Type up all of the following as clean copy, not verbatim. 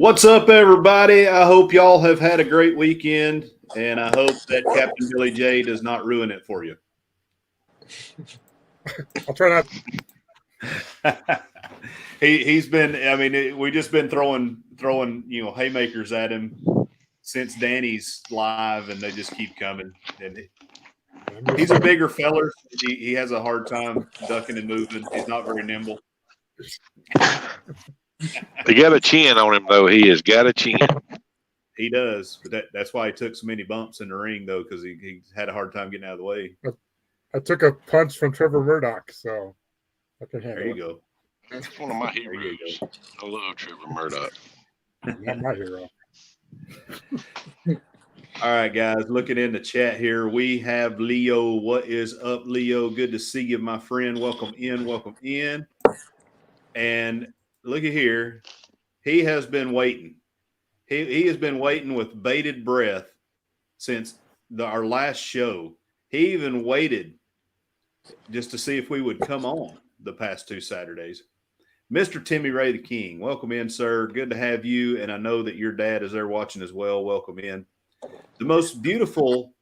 What's up, everybody? I hope y'all have had a great weekend, and I hope that Captain Billy J does not ruin it for you. I'll try not. He's been. I mean, we just been throwing haymakers at him since Danny's live, and they just keep coming. And he's a bigger feller. He has a hard time ducking and moving. He's not very nimble. He got a chin on him, though. He has got a chin. He does, but that's why he took so many bumps in the ring, though, because he had a hard time getting out of the way. I took a punch from Trevor Murdoch, so I can handle it. There you go. That's one of my heroes. I love Trevor Murdoch. Not my hero. All right, guys, looking in the chat here, we have Leo. What is up, Leo? Good to see you, my friend. Welcome in. Welcome in. And look at here. He has been waiting. He has been waiting with bated breath since our last show. He even waited just to see if we would come on the past 2 Saturdays. Mr. Timmy Ray the King, welcome in, sir. Good to have you, and I know that your dad is there watching as well. Welcome in. The most beautiful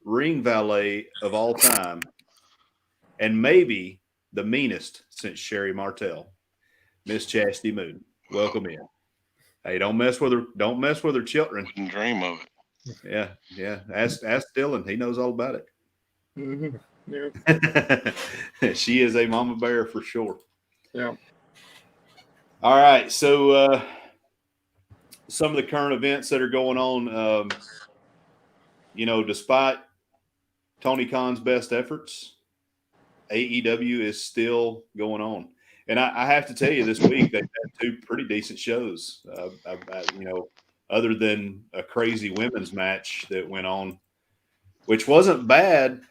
ring valet of all time, and maybe the meanest since Sherry Martell, Miss Chastity Moon. Welcome in. Hey, don't mess with her. Don't mess with her children. Wouldn't dream of it. Yeah. Ask Dylan. He knows all about it. Mm-hmm. Yeah. She is a mama bear for sure. Yeah. All right. So some of the current events that are going on, despite Tony Khan's best efforts, AEW is still going on. And I have to tell you, this week they've had 2 pretty decent shows. Other than a crazy women's match that went on, which wasn't bad.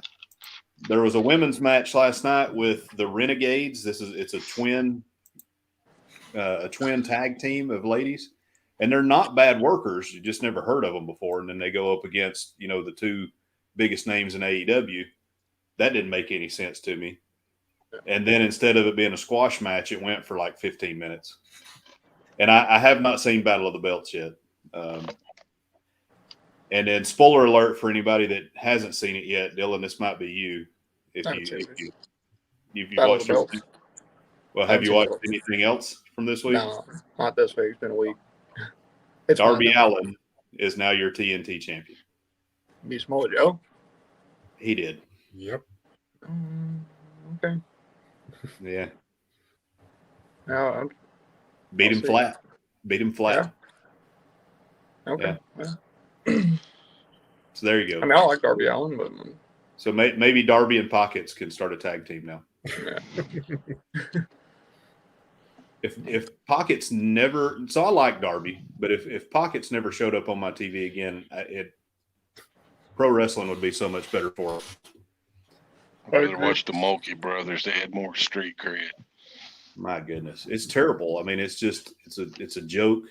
There was a women's match last night with the Renegades. It's a twin tag team of ladies, and they're not bad workers. You just never heard of them before, and then they go up against the 2 biggest names in AEW. That didn't make any sense to me. And then instead of it being a squash match, it went for like 15 minutes. And I have not seen Battle of the Belts yet. And then spoiler alert for anybody that hasn't seen it yet, Dylan, this might be you. If you watched it. Well, have you watched anything else from this week? No, not this week. It's been a week. Darby Allin is now your TNT champion. Be Samoa Joe? He did. Yep. Okay. Yeah. No, Beat him flat. Yeah. Okay. Yeah. So there you go. I mean, I like Darby Allin, but so maybe Darby and Pockets can start a tag team now. Yeah. If Pockets never, so I like Darby, but if Pockets never showed up on my TV again, pro wrestling would be so much better for him. I'd rather watch the Mulkey brothers. They had more street cred. My goodness, it's terrible. I mean, it's a joke,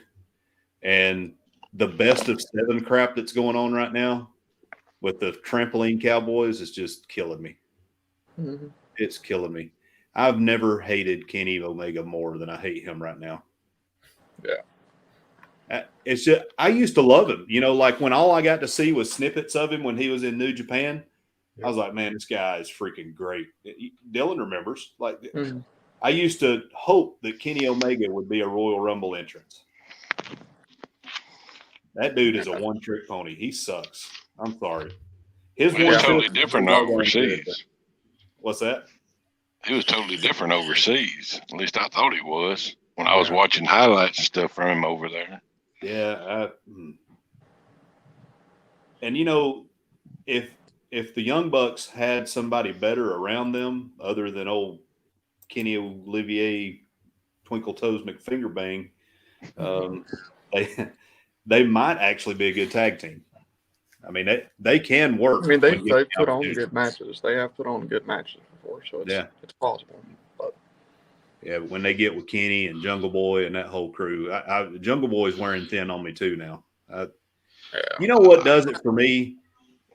and the best of 7 crap that's going on right now with the trampoline cowboys is just killing me. Mm-hmm. It's killing me. I've never hated Kenny Omega more than I hate him right now. Yeah. It's just, I used to love him. Like when all I got to see was snippets of him when he was in New Japan. I was like, man, this guy is freaking great. Dylan remembers. Like, I used to hope that Kenny Omega would be a Royal Rumble entrance. That dude is a one-trick pony. He sucks. I'm sorry. His was totally different overseas. What's that? He was totally different overseas. At least I thought he was when I was watching highlights and stuff from him over there. Yeah. And if the Young Bucks had somebody better around them other than old Kenny Olivier Twinkle Toes McFingerbang, they might actually be a good tag team. I mean, they can work. I mean, they put on good matches. They have put on good matches before, so it's possible. But yeah, when they get with Kenny and Jungle Boy and that whole crew, Jungle Boy's wearing thin on me too now. You know what does it for me?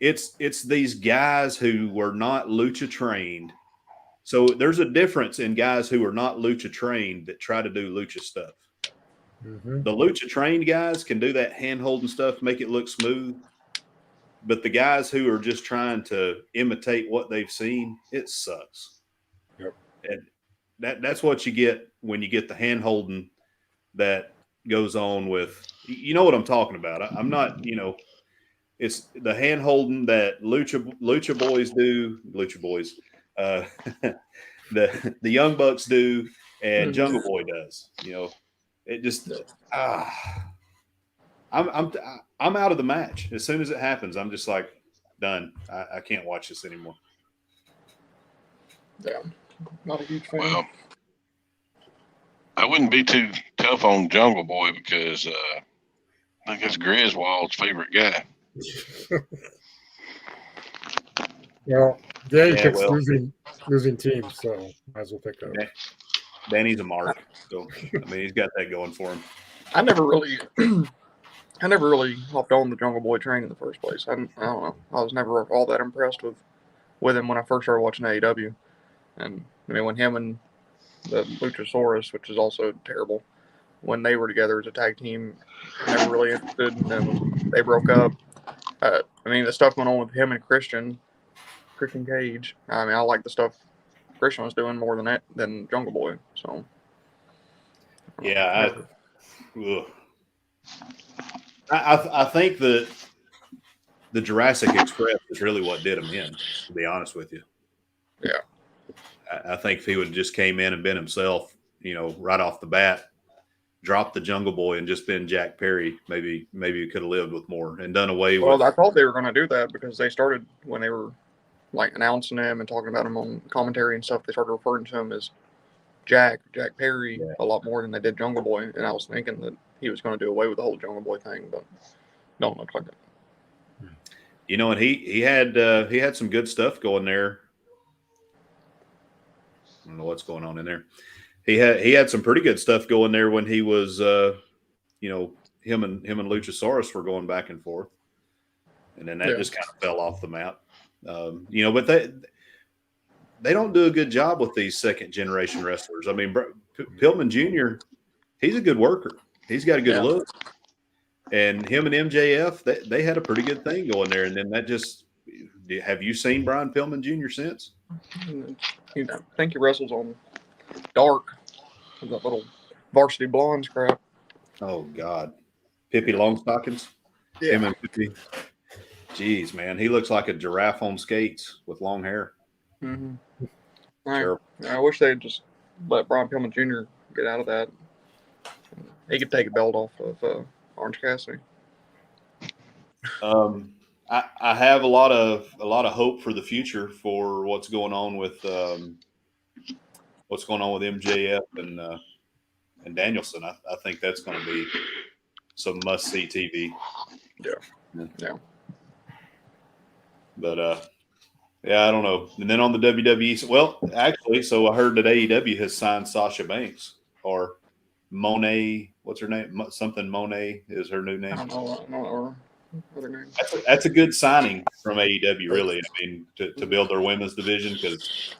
It's these guys who were not lucha trained. So there's a difference in guys who are not lucha trained that try to do lucha stuff. The lucha trained guys can do that hand holding stuff, make it look smooth. But the guys who are just trying to imitate what they've seen, it sucks. Yep. And that's what you get when you get the hand holding that goes on with, you know what I'm talking about. I'm not, it's the hand holding that lucha boys do, the Young Bucks do, and Jungle Boy does. It just I'm out of the match as soon as it happens. I'm just like done. I can't watch this anymore. Yeah, not a huge fan. Well, I wouldn't be too tough on Jungle Boy because I think it's Griswold's favorite guy. Well, Danny picks losing teams, so might as well pick up. Danny's a mark, so he's got that going for him. I never really hopped on the Jungle Boy train in the first place. I don't know. I was never all that impressed with him when I first started watching AEW. And when him and the Luchasaurus, which is also terrible, when they were together as a tag team, never really interested. And then they broke up. The stuff going on with him and Christian Cage. I like the stuff Christian was doing more than Jungle Boy. So yeah, I think that the Jurassic Express is really what did him in, to be honest with you. Yeah. I think if he would have just came in and been himself, right off the bat, dropped the Jungle Boy and just been Jack Perry, maybe he could have lived with more and done away with. Well, I thought they were going to do that because they started when they were announcing him and talking about him on commentary and stuff. They started referring to him as Jack Perry a lot more than they did Jungle Boy, and I was thinking that he was going to do away with the whole Jungle Boy thing, but don't look like it. And he had some good stuff going there. I don't know what's going on in there. He had some pretty good stuff going there when he was, him and Luchasaurus were going back and forth, and then that just kind of fell off the map. But they don't do a good job with these second generation wrestlers. Pillman Jr., he's a good worker. He's got a good look, and him and MJF, they had a pretty good thing going there. And then that just, have you seen Brian Pillman Jr. since? I think he wrestles on Dark, that little Varsity Blondes crap. Oh God, Pippi Longstockings. Yeah. Him and Pippi. Jeez, man, he looks like a giraffe on skates with long hair. Mm-hmm. Sure. I wish they'd just let Brian Pillman Jr. get out of that. He could take a belt off of Orange Cassidy. I have a lot of hope for the future for what's going on with MJF and Danielson. I think that's going to be some must see TV. Yeah. But I don't know. And then on the WWE, so I heard that AEW has signed Sasha Banks or Monet. What's her name? Something Monet is her new name. I don't know her name. That's a good signing from AEW, really. To build their women's division because,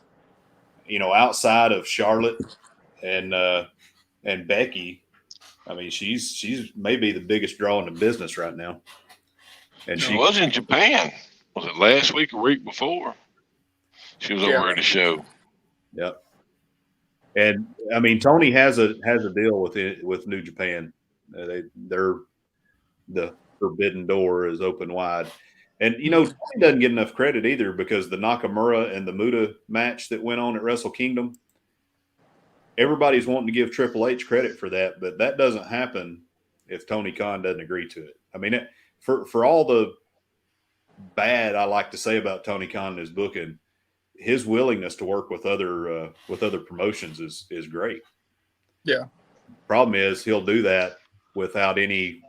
outside of Charlotte and Becky, she's maybe the biggest draw in the business right now. And she was in Japan. Was it last week or week before? She was over at a show. Yep. And Tony has a deal with New Japan. They're the forbidden door is open wide. And Tony doesn't get enough credit either because the Nakamura and the Muta match that went on at Wrestle Kingdom, everybody's wanting to give Triple H credit for that, but that doesn't happen if Tony Khan doesn't agree to it. For all the bad I like to say about Tony Khan and his booking, his willingness to work with other promotions is great. Yeah. Problem is he'll do that without any,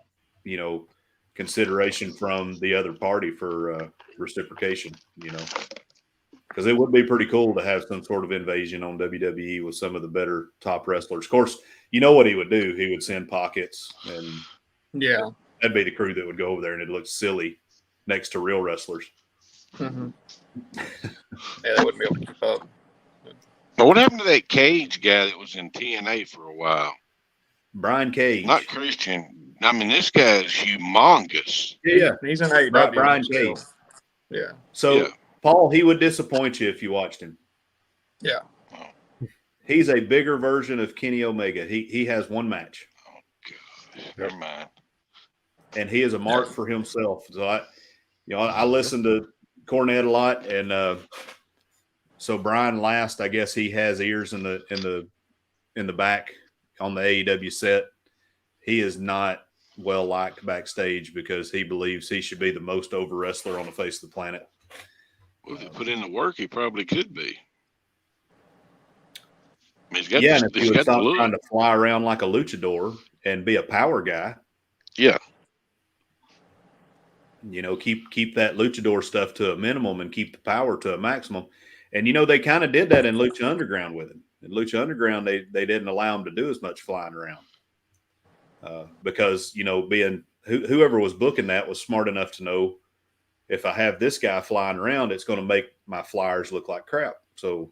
consideration from the other party for reciprocation, because it would be pretty cool to have some sort of invasion on WWE with some of the better top wrestlers. Of course, what he would do? He would send Pockets, and that'd be the crew that would go over there, and it'd look silly next to real wrestlers. Mm-hmm. They wouldn't be able to keep up. Now, what happened to that Cage guy that was in TNA for a while? Brian Cage. Not Christian. I mean, this guy's humongous. Yeah. He's in AEW. Brian still. Cage. Yeah. So, Yeah. Paul, he would disappoint you if you watched him. Yeah. He's a bigger version of Kenny Omega. He has one match. Oh, God. Never mind. And he is a mark for himself. So I listen to Cornette a lot, and so Brian Last, I guess he has ears in the back on the AEW set. He is not well liked backstage because he believes he should be the most over wrestler on the face of the planet. Well, if he put in the work, he probably could be. I mean, And if he would stop trying to fly around like a luchador and be a power guy. Yeah. Keep that luchador stuff to a minimum and keep the power to a maximum. And, they kind of did that in Lucha Underground with him. In Lucha Underground, they didn't allow him to do as much flying around because, being whoever was booking that was smart enough to know if I have this guy flying around, it's going to make my flyers look like crap. So,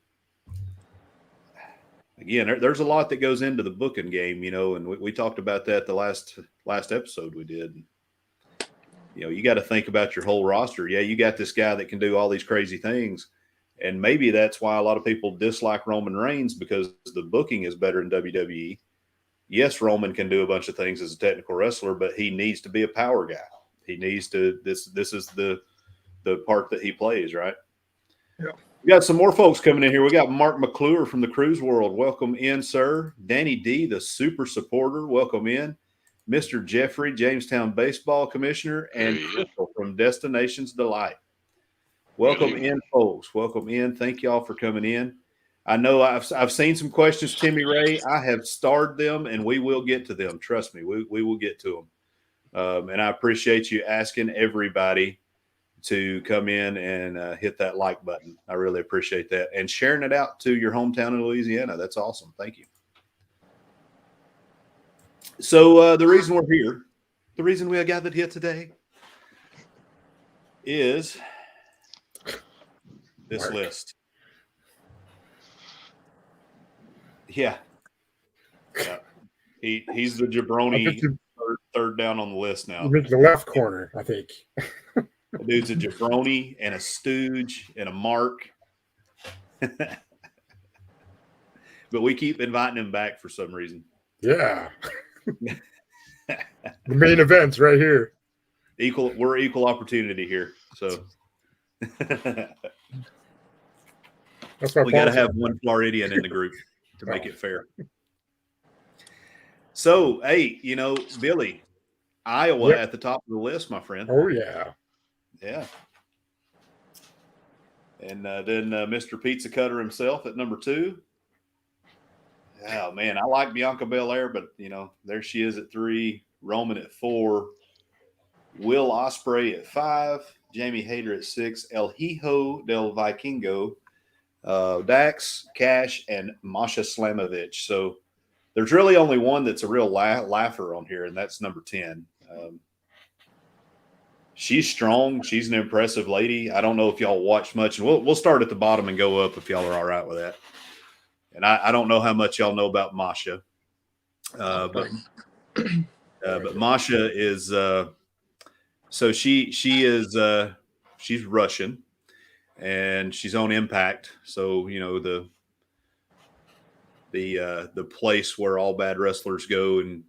again, there's a lot that goes into the booking game, and we talked about that the last episode we did. You got to think about your whole roster. Yeah, you got this guy that can do all these crazy things. And maybe that's why a lot of people dislike Roman Reigns, because the booking is better in WWE. Yes, Roman can do a bunch of things as a technical wrestler, but he needs to be a power guy. He needs to, this is the part that he plays, right? Yeah. We got some more folks coming in here. We got Mark McClure from the Cruise World. Welcome in, sir. Danny D, the super supporter. Welcome in. Mr. Jeffrey, Jamestown Baseball Commissioner, and Crystal from Destinations Delight. Welcome in, folks. Welcome in. Thank y'all for coming in. I know I've seen some questions, Timmy Ray. I have starred them, and we will get to them. Trust me, we will get to them. And I appreciate you asking everybody to come in and hit that like button. I really appreciate that. And sharing it out to your hometown in Louisiana. That's awesome. Thank you. So the reason we're here, the reason we are gathered here today is this list. Yeah. He's the jabroni third down on the list now. You the left corner, I think. The dude's a jabroni and a stooge and a mark. But we keep inviting him back for some reason. Yeah. The main event's right here. We're equal opportunity here. So that's why we got to have one Floridian in the group to make it fair. So, hey, Billy, Iowa at the top of the list, my friend. Oh, yeah. Yeah. And then Mr. Pizza Cutter himself at number 2. Oh, man, I like Bianca Belair, but, there she is at 3, Roman at 4, Will Ospreay at 5, Jamie Hayter at 6, El Hijo del Vikingo, Dax, Cash, and Masha Slamovich. So there's really only one that's a real laugher on here, and that's number 10. She's strong. She's an impressive lady. I don't know if y'all watch much, and we'll start at the bottom and go up if y'all are all right with that. And I don't know how much y'all know about Masha, but Masha is so she is she's Russian, and she's on Impact. So the place where all bad wrestlers go and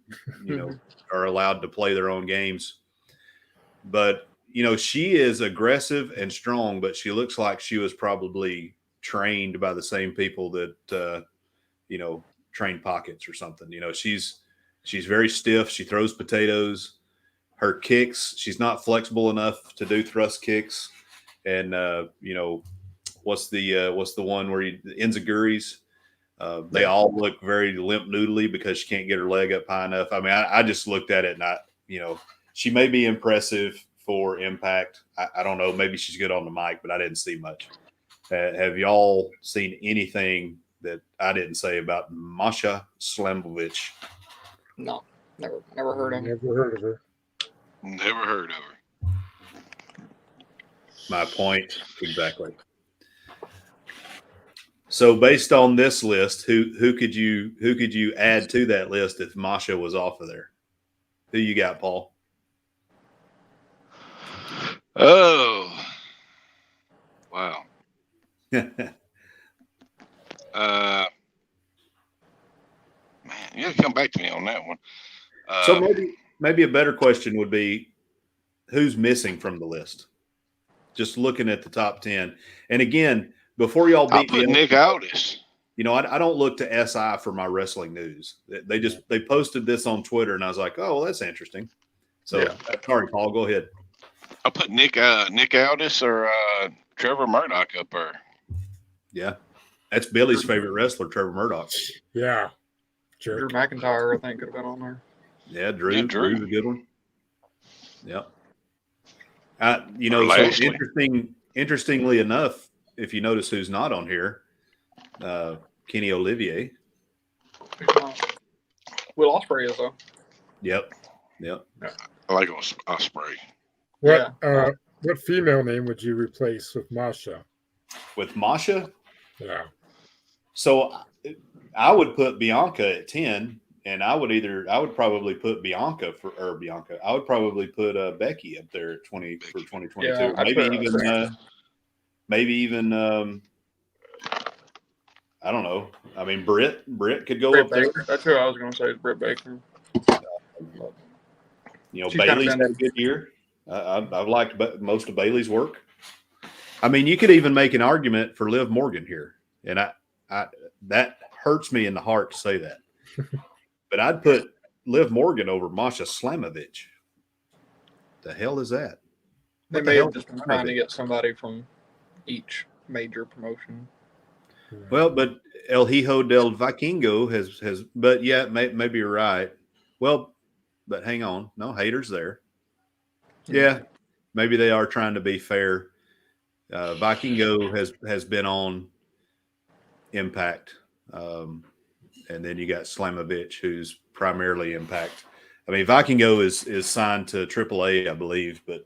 are allowed to play their own games. But she is aggressive and strong, but she looks like she was probably trained by the same people that train Pockets or something. She's very stiff. She throws potatoes. Her kicks, she's not flexible enough to do thrust kicks. And what's the one where the enziguris? They all look very limp noodly because she can't get her leg up high enough. I mean, I just looked at it and she may be impressive for Impact. I don't know. Maybe she's good on the mic, but I didn't see much. Have y'all seen anything that I didn't say about Masha Slamovich? No, never heard of her. Never heard of her. Never heard of her. My point exactly. So based on this list, who could you add to that list if Masha was off of there? Who you got, Paul? Oh, wow. Man, you gotta come back to me on that one. So maybe a better question would be, who's missing from the list? Just looking at the top 10. And again, before y'all I'll beat put me, Nick Aldis. you know, I don't look to SI for my wrestling news. They posted this on Twitter, and I was like, oh, well, that's interesting. So, sorry, Paul, go ahead. I'll put Nick Aldis or Trevor Murdoch up there. Yeah, that's Billy's favorite wrestler, Trevor Murdoch. Yeah, Drew McIntyre, I think, could have been on there. Yeah, Drew. Yeah, Drew. Drew's a good one. Yep. You know, so interestingly enough, if you notice who's not on here, Kenny Olivier. Will Ospreay is though. Yep. I like Ospreay. What female name would you replace with Masha? With Masha? Yeah. So I would put Bianca at 10, and I would probably put I would probably put Becky up there at 20 for 2022. Yeah, maybe even I don't know. I mean, Britt could go up there. That's who I was going to say, is Britt Baker. You know, Bailey's had a good year. I've liked most of Bailey's work. I mean, you could even make an argument for Liv Morgan here, and I that hurts me in the heart to say that, but I'd put Liv Morgan over Masha Slamovich. The hell is that? They may have just been trying to get somebody from each major promotion. Well, but El Hijo del Vikingo has but yeah, maybe you're right. Well, but hang on. No, haters there. Yeah, maybe they are trying to be fair. Vikingo has been on Impact. And then you got Slamovich, who's primarily Impact. I mean, Vikingo is signed to AAA, I believe, but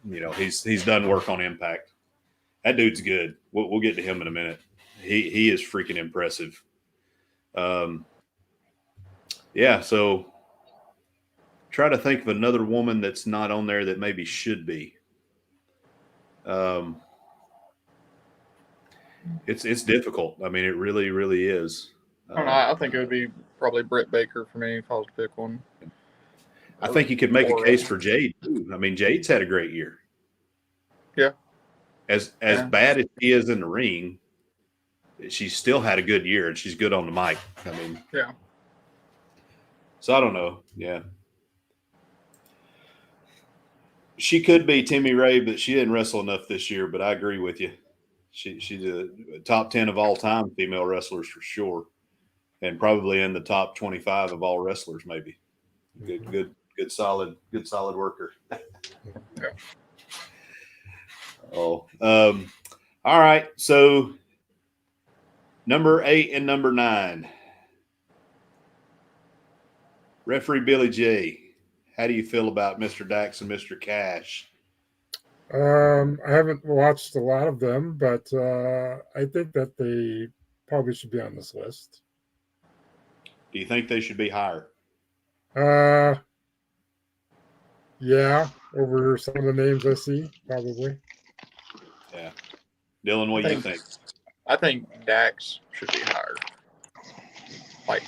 you know, he's done work on Impact. That dude's good. We'll get to him in a minute. He is freaking impressive. Yeah, so try to think of another woman that's not on there that maybe should be. It's difficult. I mean, it really, really is. I don't know. I think it would be probably Britt Baker for me if I was to pick one. I think you could make a case for Jade too. I mean, Jade's had a great year. Yeah. As bad as she is in the ring, she's still had a good year, and she's good on the mic. I mean, yeah. So I don't know. Yeah. She could be Timmy Ray, but she didn't wrestle enough this year. But I agree with you. She's a top 10 of all time female wrestlers for sure, and probably in the top 25 of all wrestlers, maybe. Good, solid worker. Yeah. Oh, all right. So number 8 and number 9, referee Billy J. How do you feel about Mr. Dax and Mr. Cash? I haven't watched a lot of them, but I think that they probably should be on this list. Do you think they should be higher? Yeah, over some of the names I see, probably. Yeah. Dylan, what do you think? I think Dax should be higher. Like,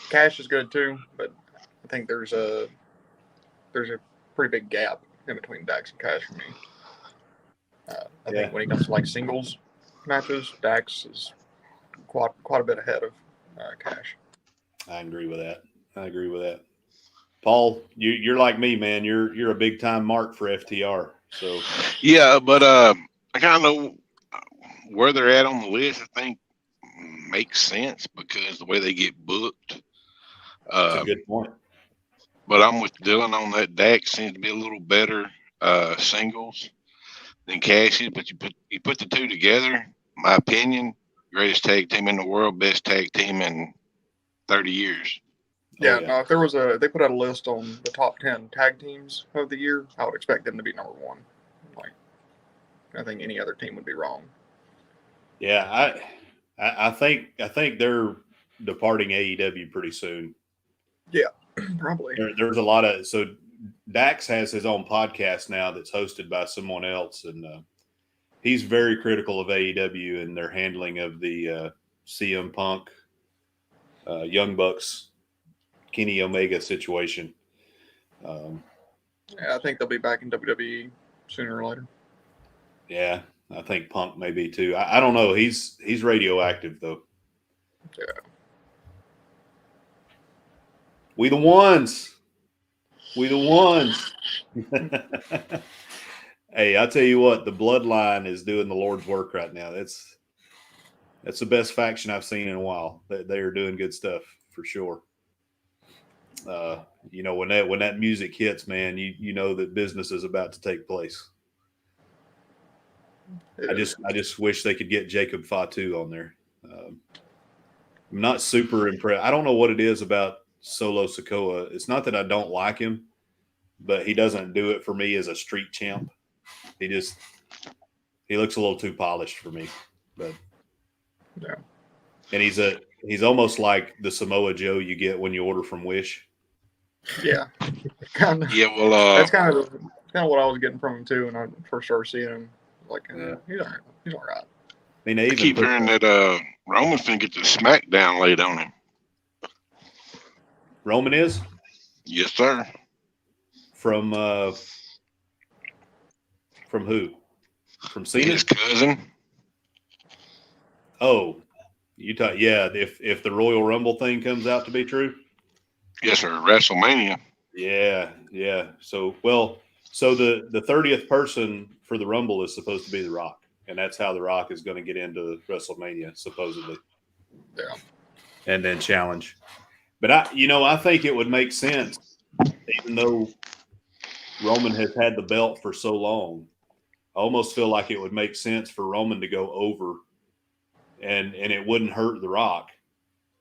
Cash is good too, but I think there's a pretty big gap in between Dax and Cash for me. I think when it comes to like singles matches, Dax is quite a bit ahead of Cash. I agree with that. Paul, you're like me, man. You're a big time mark for FTR. So yeah, but I kind of know where they're at on the list. I think makes sense because the way they get booked. That's a good point. But I'm with Dylan on that. Dax seems to be a little better singles than Cassius. But you put the two together, my opinion, greatest tag team in the world, best tag team in 30 years. Yeah, no, if there was they put out a list on the top 10 tag teams of the year, I would expect them to be number 1. Like, I think any other team would be wrong. Yeah, I think they're departing AEW pretty soon. Probably. There's a lot of Dax has his own podcast now that's hosted by someone else, and he's very critical of AEW and their handling of the CM Punk, Young Bucks, Kenny Omega situation. Yeah, I think they'll be back in WWE sooner or later. Yeah, I think Punk may be too. I don't know. He's radioactive though. Yeah. We the ones. We the ones. Hey, I tell you what, the Bloodline is doing the Lord's work right now. That's the best faction I've seen in a while. They are doing good stuff for sure. You know, when that music hits, man, you know that business is about to take place. Yeah. I just wish they could get Jacob Fatu on there. I'm not super impressed. I don't know what it is about Solo Sikoa. It's not that I don't like him, but he doesn't do it for me as a street champ. He looks a little too polished for me. But Yeah. and he's almost like the Samoa Joe you get when you order from Wish. Yeah. Kind of. Yeah, well, That's kind of what I was getting from him too when I first started seeing him. Like, Yeah. he's all right. He's all right. I mean, they I even keep put- hearing that Roman's finna get the SmackDown laid on him. Roman is Yes, sir. from who? From Cena? His cousin. Oh, you talk. Yeah, if the Royal Rumble thing comes out to be true. Yes, sir. WrestleMania. Yeah. So the 30th person for the Rumble is supposed to be The Rock, and that's how The Rock is going to get into WrestleMania supposedly. Yeah. And then challenge. But I think it would make sense, even though Roman has had the belt for so long. I almost feel like it would make sense for Roman to go over, and it wouldn't hurt The Rock.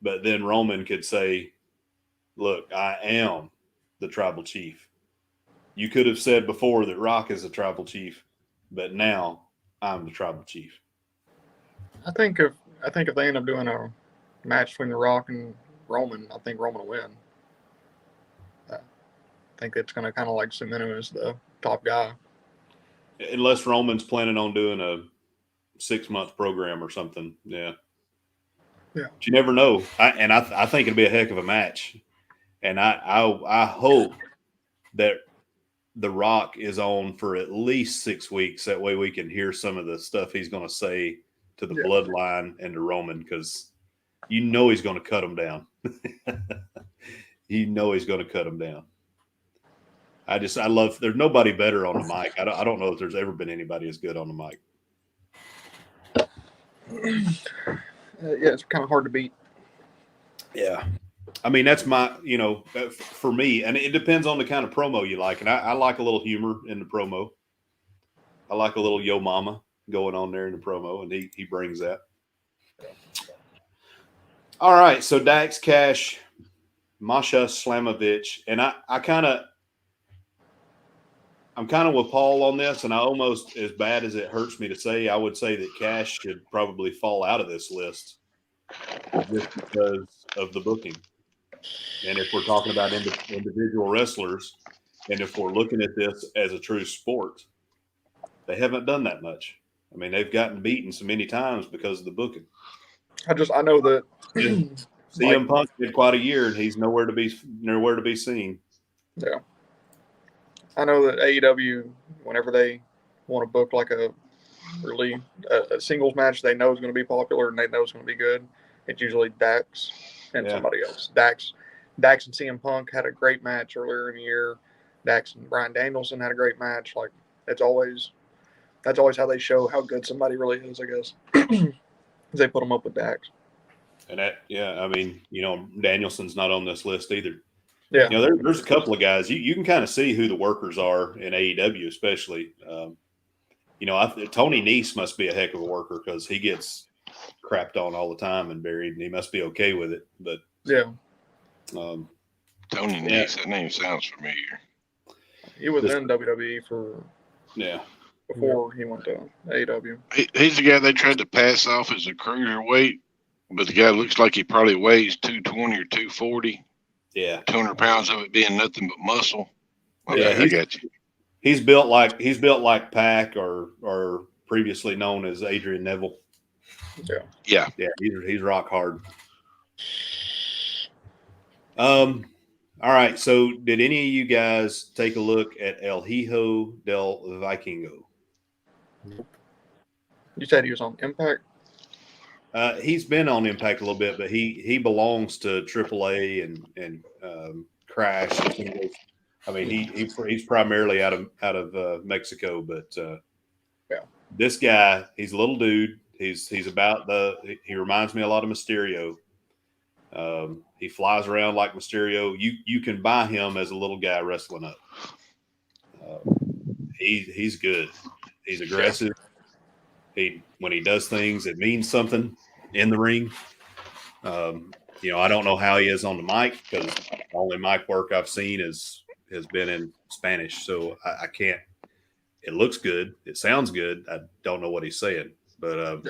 But then Roman could say, "Look, I am the tribal chief. You could have said before that Rock is a tribal chief, but now I'm the tribal chief." I think if they end up doing a match between The Rock and Roman, I think Roman will win. I think it's going to kind of like cement him as the top guy. Unless Roman's planning on doing a 6-month program or something. Yeah. Yeah. But you never know. I think it'll be a heck of a match. And I hope that The Rock is on for at least 6 weeks. That way we can hear some of the stuff he's going to say to the Bloodline and to Roman, because he's going to cut them down. He's going to cut them down. I love, there's nobody better on the mic. I don't know if there's ever been anybody as good on the mic. Yeah, it's kind of hard to beat. Yeah. I mean, that's for me, and it depends on the kind of promo you like. And I like a little humor in the promo. I like a little yo mama going on there in the promo, and he brings that. All right. So Dax, Cash, Masha Slamovich, and I'm kind of with Paul on this, and I almost, as bad as it hurts me to say, I would say that Cash should probably fall out of this list just because of the booking. And if we're talking about individual wrestlers, and if we're looking at this as a true sport, they haven't done that much. I mean, they've gotten beaten so many times because of the booking. I know that CM Punk did quite a year, and he's nowhere to be seen. Yeah. I know that AEW, whenever they want to book like a singles match they know is going to be popular and they know it's going to be good, it's usually Dax and somebody else. Dax and CM Punk had a great match earlier in the year. Dax and Bryan Danielson had a great match. Like, that's always how they show how good somebody really is, I guess. They put them up with Dax. And I mean, Danielson's not on this list either. Yeah. There's a couple of guys you can kind of see who the workers are in AEW, especially. Tony Nese must be a heck of a worker because he gets crapped on all the time and buried, and he must be okay with it. But yeah, Tony Nese, that name sounds familiar. he was in WWE for before he went to AEW. He's the guy they tried to pass off as a cruiserweight, but the guy looks like he probably weighs 220 or 240. Yeah, 200 pounds of it being nothing but muscle. Okay, Yeah, I got you. he's built like Pac or previously known as Adrian Neville. Yeah. He's rock hard. All right. So, did any of you guys take a look at El Hijo del Vikingo? You said he was on Impact? He's been on Impact a little bit, but he belongs to AAA and Crash. I mean, he's primarily out of Mexico, but this guy, he's a little dude. He reminds me a lot of Mysterio. He flies around like Mysterio. You can buy him as a little guy wrestling up. He's good. He's aggressive. When he does things, it means something in the ring. I don't know how he is on the mic because the only mic work I've seen has been in Spanish, so I can't. It looks good. It sounds good. I don't know what he's saying, but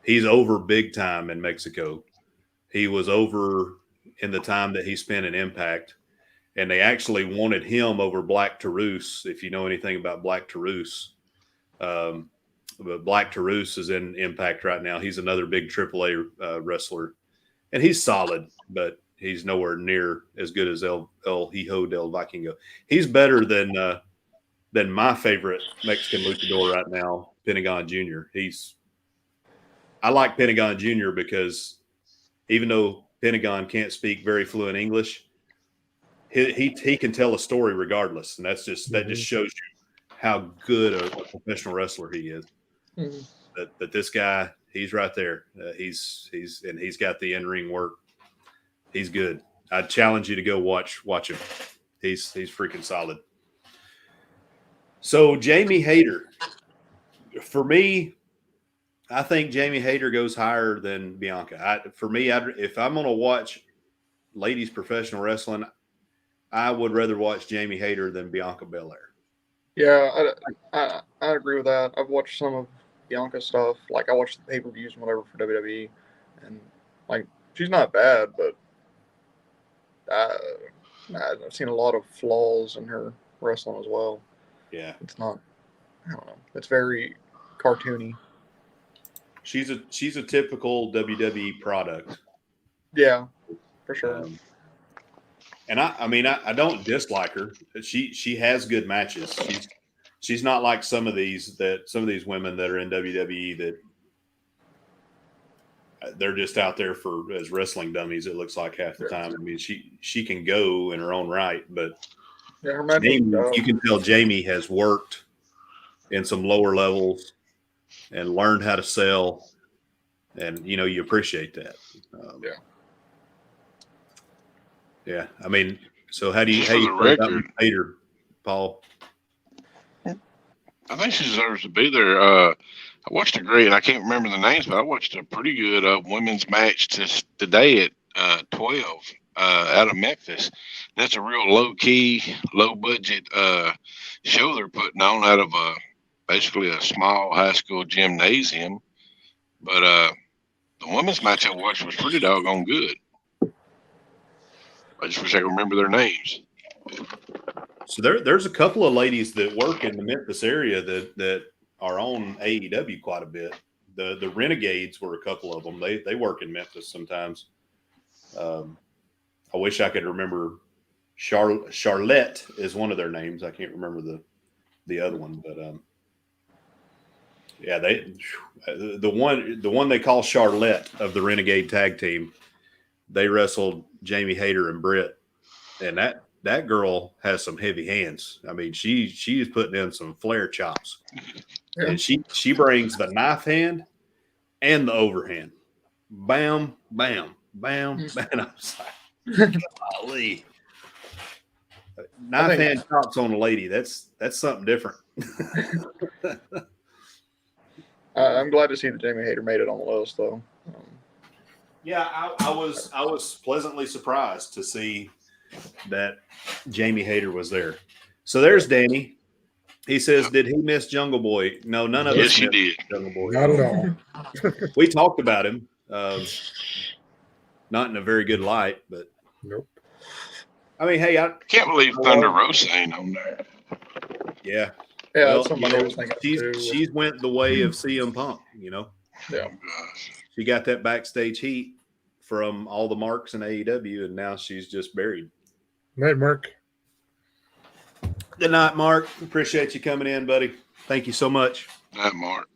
he's over big time in Mexico. He was over in the time that he spent in Impact, and they actually wanted him over Black Taurus. If you know anything about Black Taurus, but Black Taurus is in Impact right now. He's another big AAA wrestler, and he's solid, but he's nowhere near as good as El Hijo del Vikingo. He's better than my favorite Mexican luchador right now, Pentagon Jr. I like Pentagon Jr. because even though Pentagon can't speak very fluent English, he can tell a story regardless, and that just shows you how good a professional wrestler he is. Mm-hmm. But this guy, he's right there. He's got the in-ring work. He's good. I'd challenge you to go watch him. He's freaking solid. So Jamie Hayter, for me, I think Jamie Hayter goes higher than Bianca. If I'm going to watch ladies professional wrestling, I would rather watch Jamie Hayter than Bianca Belair. Yeah, I agree with that. I've watched some of Bianca's stuff. Like, I watched the pay-per-views and whatever for WWE, and like, she's not bad, but I've seen a lot of flaws in her wrestling as well. Yeah, it's not. I don't know. It's very cartoony. She's a typical WWE product. Yeah, for sure. And I don't dislike her. She has good matches. She's not like some of these women that are in WWE that they're just out there as wrestling dummies. It looks like half the time. I mean, she can go in her own right, but her you can tell Jamie has worked in some lower levels and learned how to sell, and you appreciate that. Yeah. I mean, so how do you feel about Hayter, Paul? I think she deserves to be there. I watched and I can't remember the names, but I watched a pretty good women's match today at 12 out of Memphis. That's a real low-key, low-budget show they're putting on out of basically a small high school gymnasium. But the women's match I watched was pretty doggone good. I just wish I could remember their names. So there's a couple of ladies that work in the Memphis area that are on AEW quite a bit. The Renegades were a couple of them. They work in Memphis sometimes. I wish I could remember. Charlotte is one of their names. I can't remember the other one, but yeah, the one they call Charlotte of the Renegade tag team. They wrestled Jamie Hayter and Britt, and that girl has some heavy hands. I mean, she's putting in some flare chops, and she brings the knife hand and the overhand. Bam, bam, bam, bam. I was like, golly. Knife hand chops on a lady. That's something different. I'm glad to see that Jamie Hayter made it on the list, though. Yeah, I was pleasantly surprised to see that Jamie Hayter was there. So there's Danny. He says, "Did he miss Jungle Boy?" No, none of Yes, us she missed did. Jungle Boy. Not at all. We talked about him, not in a very good light, but Nope. I mean, hey, Can't believe Thunder Rosa ain't on there. yeah. Yeah, Well, that's somebody I was thinking of too. she's went the way of CM Punk. You know, Yeah. Oh, gosh. she got that backstage heat from all the marks in AEW, and now she's just buried. Night, Mark. Good night, Mark. Appreciate you coming in, buddy. Thank you so much. That Mark.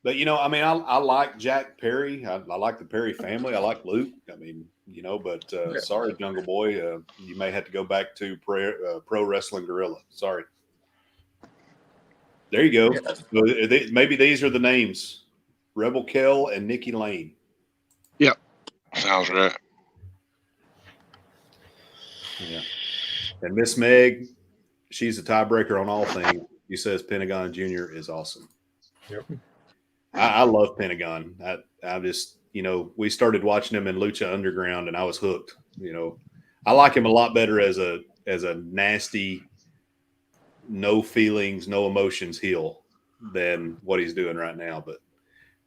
But, you know, I mean, I like Jack Perry. I like the Perry family. I like Luke. I mean, you know, but sorry, Jungle Boy. You may have to go back to Pro Wrestling Gorilla. Sorry. There you go. Yeah. So maybe these are the names. Rebel Kell and Nikki Lane. Sounds right. Yeah. And Miss Meg, she's a tiebreaker on all things. She says Pentagon Jr. is awesome. Yep. I love Pentagon. I just, you know, we started watching him in Lucha Underground and I was hooked. You know, I like him a lot better as a nasty, no feelings, no emotions heel than what he's doing right now. But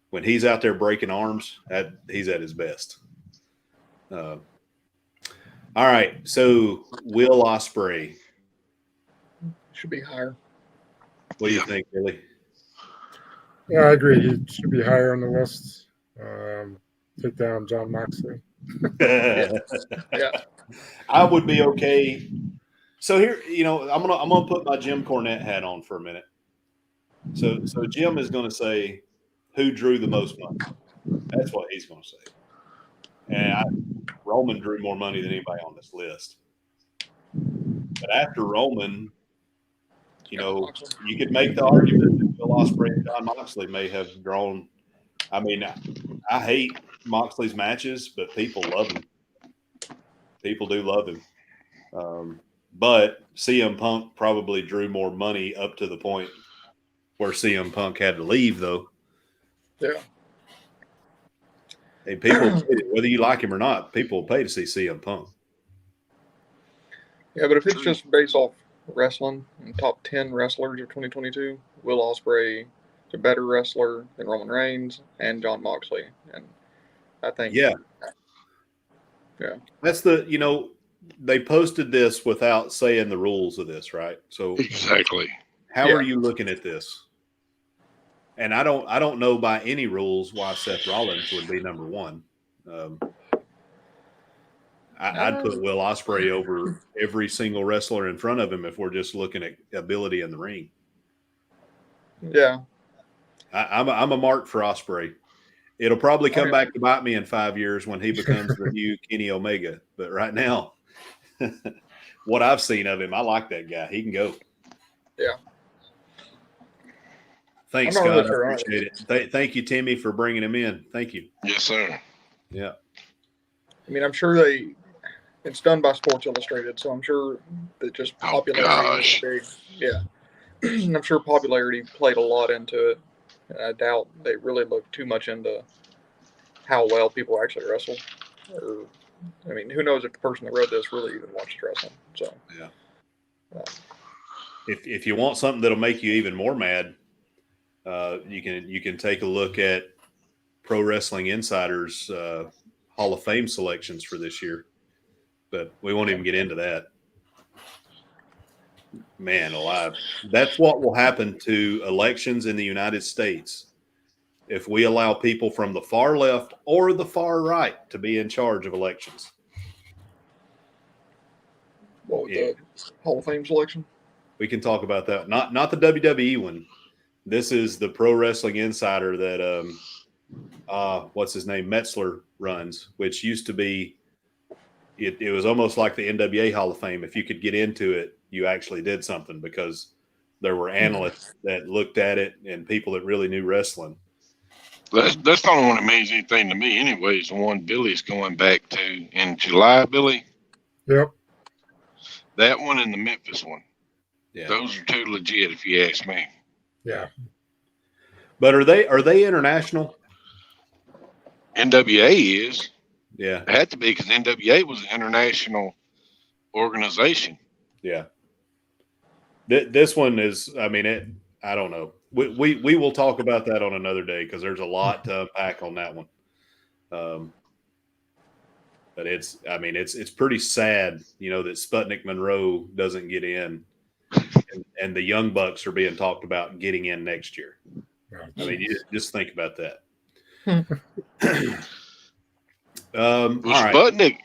when he's out there breaking arms, he's at his best. All right, so Will Ospreay. Should be higher. What do you think, Billy? Yeah, I agree. He should be higher on the list. Take down John Moxley. Yeah. I would be okay. So here, you know, I'm gonna put my Jim Cornette hat on for a minute. So Jim is gonna say who drew the most money. That's what he's gonna say. And Roman drew more money than anybody on this list. But after Roman, you know, you could make the argument that Will Ospreay and John Moxley may have drawn. I mean, I hate Moxley's matches, but people love him. People do love him. But CM Punk probably drew more money up to the point where CM Punk had to leave, though. Yeah. And people, whether you like him or not, people will pay to see CM Punk. Yeah, but if it's just based off wrestling and top 10 wrestlers of 2022, Will Ospreay is a better wrestler than Roman Reigns and John Moxley. And I think, Yeah. That's you know, they posted this without saying the rules of this, right? So Exactly. how are you looking at this? And I don't know by any rules why Seth Rollins would be number one. I'd put Will Ospreay over every single wrestler in front of him if we're just looking at ability in the ring. Yeah. I'm a mark for Ospreay. It'll probably come back to bite me in 5 years when he becomes the new Kenny Omega. But right now, what I've seen of him, I like that guy. He can go. Yeah. Thanks, I'm not Scott. really sure I appreciate it. Thank you, Timmy, for bringing him in. Thank you. Yes, sir. Yeah. I mean, I'm sure it's done by Sports Illustrated, so I'm sure that just popularity is big. Yeah. I'm sure popularity played a lot into it. And I doubt they really looked too much into how well people actually wrestle. Or, I mean, who knows if the person that wrote this really even watched wrestling. So, yeah. If you want something that'll make you even more mad, you can take a look at Pro Wrestling Insider's Hall of Fame selections for this year, but we won't even get into that. Man alive. That's what will happen to elections in the United States if we allow people from the far left or the far right to be in charge of elections. what with the Hall of Fame selection? We can talk about that. Not the WWE one. This is the Pro Wrestling Insider that what's his name, Metzler runs, which used to be it was almost like the NWA Hall of Fame. If you could get into it, you actually did something because there were analysts that looked at it and people that really knew wrestling. That's the only one that means anything to me anyways, the one Billy's going back to in July, Billy. Yep. That one and the Memphis one. Yeah. Those are two legit if you ask me. Yeah. But are they international? NWA is. Yeah. It had to be because NWA was an international organization. Yeah. This one is, I mean, I don't know. We will talk about that on another day because there's a lot to unpack on that one. But it's pretty sad, that Sputnik Monroe doesn't get in, and the Young Bucks are being talked about getting in next year. I mean, you just think about that. All right. Sputnik.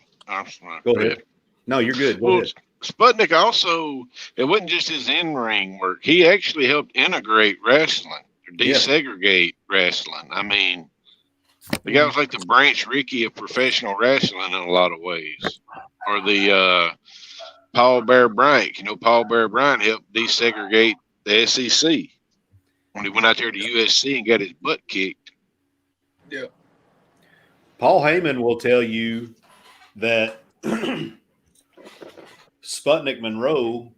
Go ahead. No, you're good. Go ahead. Sputnik also, it wasn't just his in-ring work. He actually helped integrate wrestling, or desegregate wrestling. I mean, the guy was like the Branch Rickey of professional wrestling in a lot of ways. Or the Paul Bear Bryant. Paul Bear Bryant helped desegregate the SEC when he went out there to USC and got his butt kicked. Yeah. Paul Heyman will tell you that Sputnik Monroe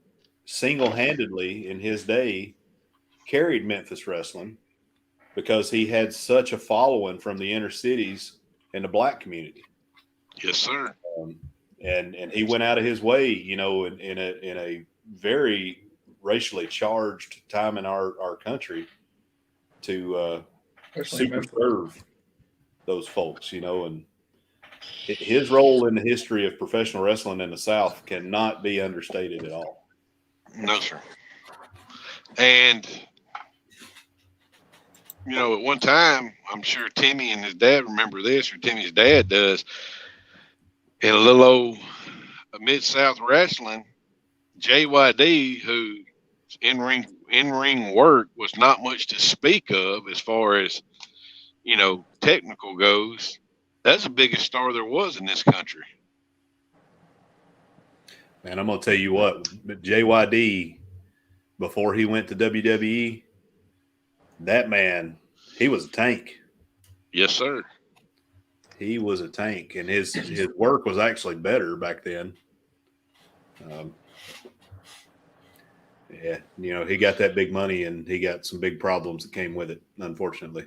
single-handedly in his day carried Memphis wrestling because he had such a following from the inner cities and the black community. Yes, sir. And he went out of his way, in a very racially charged time in our country to super serve those folks, and his role in the history of professional wrestling in the South cannot be understated at all. No, sir. And, at one time, I'm sure Timmy and his dad remember this, or Timmy's dad does, in a little old Mid-South wrestling, JYD, whose in-ring work was not much to speak of as far as, technical goes, that's the biggest star there was in this country. Man, I'm going to tell you what, JYD, before he went to WWE, that man, he was a tank. Yes, sir. He was a tank, and his work was actually better back then. Yeah, he got that big money, and he got some big problems that came with it, unfortunately.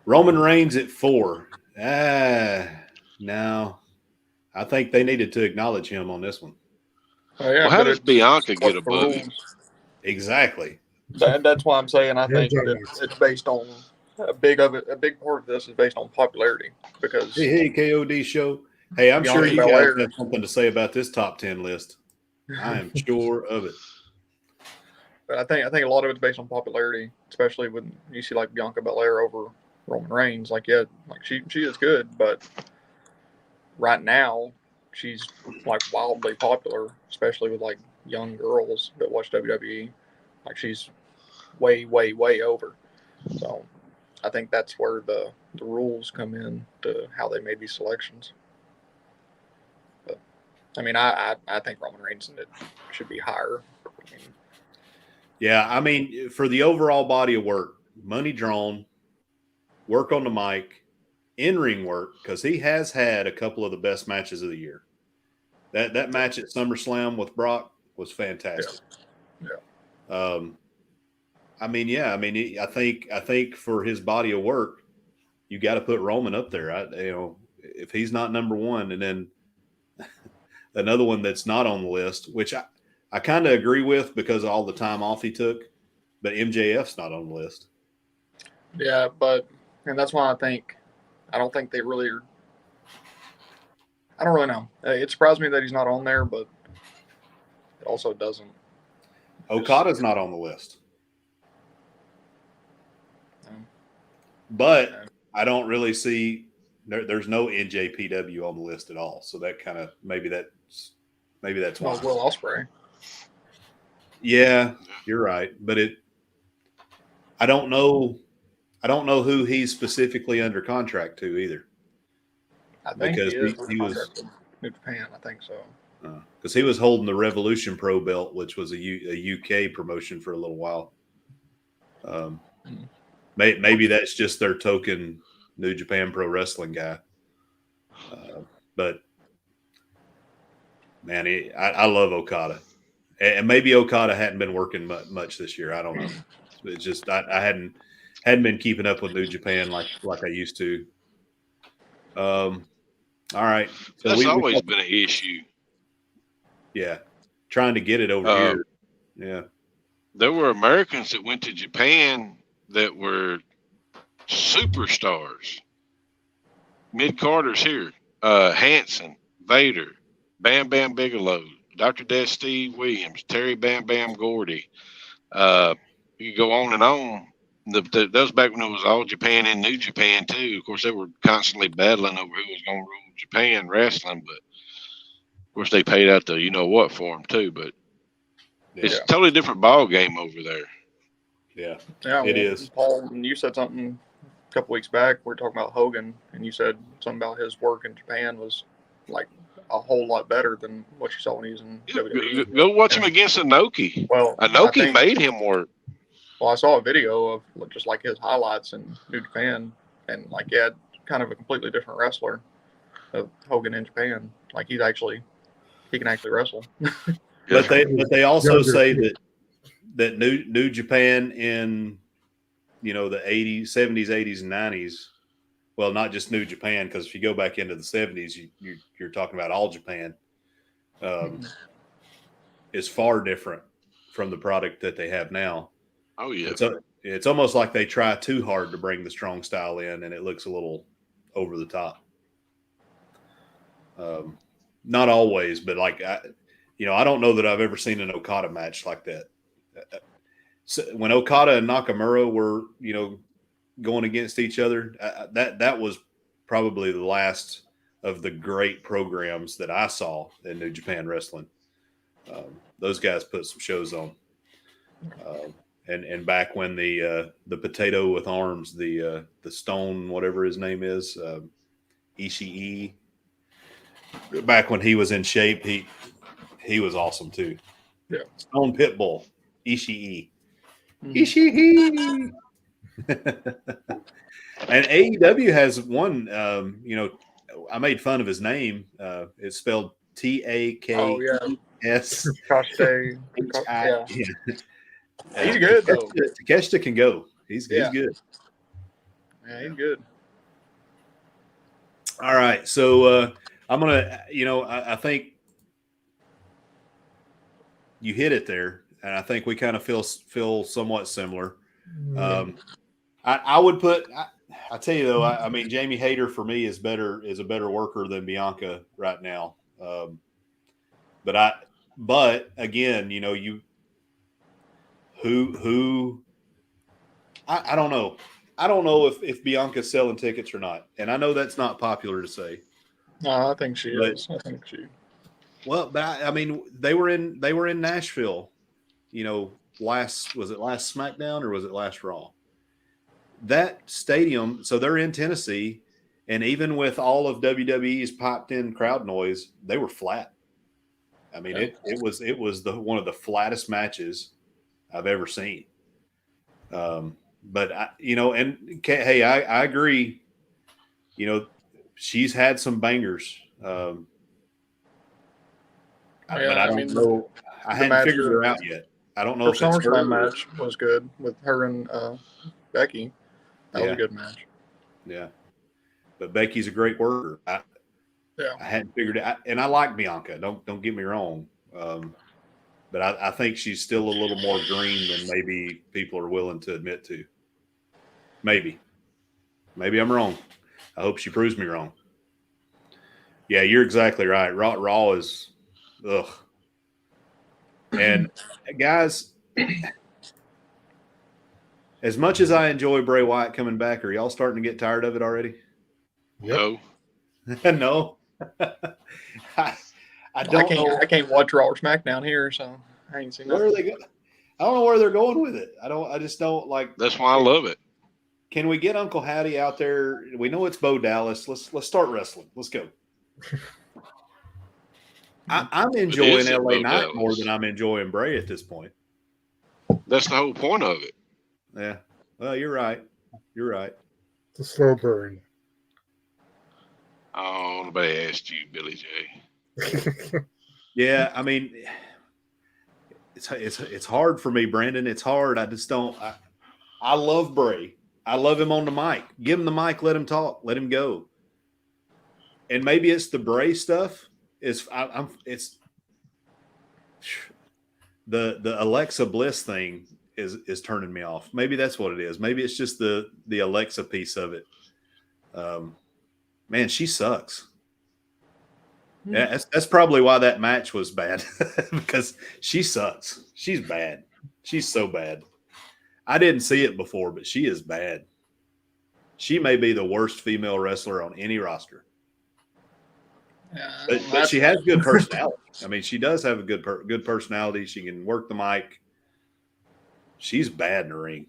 Roman Reigns at 4. No, I think they needed to acknowledge him on this one. Well, how does Bianca get above him? Exactly. That's why I'm saying I think that it's based on a big part of this is based on popularity because hey KOD show. Hey, I'm sure you guys have something to say about this top 10 list. I am sure of it. But I think a lot of it's based on popularity, especially when you see like Bianca Belair over Roman Reigns. She is good, but right now she's like wildly popular, especially with like young girls that watch WWE. Like she's way, way, way over. So I think that's where the rules come in to how they made these selections. But I mean, I think Roman Reigns should be higher. Yeah, I mean, for the overall body of work, money drawn, work on the mic, in-ring work, because he has had a couple of the best matches of the year. That match at SummerSlam with Brock was fantastic. Yeah. I think for his body of work, you got to put Roman up there. If he's not number one, and then another one that's not on the list, which I kind of agree with because of all the time off he took, but MJF's not on the list. Yeah, and that's why I don't think they really are. I don't really know. It surprised me that he's not on there, but it also doesn't. Okada's not on the list. But I don't really see there's no NJPW on the list at all. So that kind of maybe that's why. Will Ospreay. Yeah, you're right. But I don't know who he's specifically under contract to either. I think because he was New Japan. I think so. Because he was holding the Revolution Pro belt, which was a UK promotion for a little while. Maybe that's just their token New Japan Pro Wrestling guy. But man, I love Okada, and maybe Okada hadn't been working much this year. I don't know. It's just I hadn't been keeping up with New Japan like I used to. All right, so that's always been an issue. Yeah, trying to get it over here. Yeah. There were Americans that went to Japan that were superstars. Mid-carders here. Hanson, Vader, Bam Bam Bigelow, Dr. Death Steve Williams, Terry Bam Bam Gordy. You could go on and on. That was back when it was all Japan and New Japan too. Of course, they were constantly battling over who was going to rule Japan wrestling, but of course they paid out the you know what for them too. But it's a totally different ball game over there. Yeah, it is. Paul, you said something a couple weeks back. We were talking about Hogan, and you said something about his work in Japan was like a whole lot better than what you saw when he was in WWE. Go watch him against Inoki. Well, Inoki made him work. Well, I saw a video of just like his highlights in New Japan, and like he had kind of a completely different wrestler of Hogan in Japan. Like he can actually wrestle. But they also say that New Japan in the 80s, 70s, 80s, and 90s. Well, not just New Japan, because if you go back into the 70s, you're talking about all Japan. Is far different from the product that they have now. Oh yeah, it's almost like they try too hard to bring the strong style in, and it looks a little over the top. Not always, but like I don't know that I've ever seen an Okada match like that. So when Okada and Nakamura were going against each other, that was probably the last of the great programs that I saw in New Japan Wrestling. Those guys put some shows on. And back when the potato with arms, the stone, whatever his name is, Ishii, back when he was in shape, he was awesome too. Yeah. Stone Pitbull, Ishii. Mm-hmm. Ishii. And AEW has one, I made fun of his name. It's spelled TAKS. Oh, yeah. Kaste. Yeah. He's good, though. Takeshita can go. He's good. Yeah, he's good. All right. So I'm going to, I think you hit it there. And I think we kind of feel somewhat similar. I would put, I tell you though, I mean, Jamie Hayter for me is a better worker than Bianca right now. But again, I don't know. I don't know if Bianca's selling tickets or not. And I know that's not popular to say. No, I think she is. I think she. Well, but I mean, they were in Nashville, last SmackDown or was it last Raw? That stadium, so they're in Tennessee, and even with all of WWE's piped in crowd noise, they were flat. I mean, it was one of the flattest matches I've ever seen. But I agree. She's had some bangers. But I don't know. I hadn't figured her out yet. I don't know if it's her. SummerSlam match was good with her and Becky. That was a good match. Yeah, but Becky's a great worker. I hadn't figured it out, and I like Bianca. Don't get me wrong. But I think she's still a little more green than maybe people are willing to admit to. Maybe I'm wrong. I hope she proves me wrong. Yeah, you're exactly right. Raw is, ugh. And guys, as much as I enjoy Bray Wyatt coming back, are y'all starting to get tired of it already? No. No. I don't know. I can't watch Raw or SmackDown here, so I ain't seen nothing. Where are they going? I don't know where they're going with it. I just don't like. That's why I love it. Can we get Uncle Hattie out there? We know it's Bo Dallas. Let's start wrestling. Let's go. I'm enjoying LA Knight more than I'm enjoying Bray at this point. That's the whole point of it. Yeah. Well, you're right. You're right. It's a slow burn. Oh, nobody asked you, Billy J. Yeah, I mean, it's hard for me, Brandon. It's hard. I just don't. I love Bray. I love him on the mic. Give him the mic. Let him talk. Let him go. And maybe it's the Bray stuff. It's the Alexa Bliss thing is turning me off. Maybe that's what it is. Maybe it's just the Alexa piece of it. Man, she sucks. Yeah, that's probably why that match was bad because she sucks. She's bad. She's so bad. I didn't see it before, but she is bad. She may be the worst female wrestler on any roster. But she has good personality. I mean, she does have a good personality. She can work the mic. She's bad in the ring.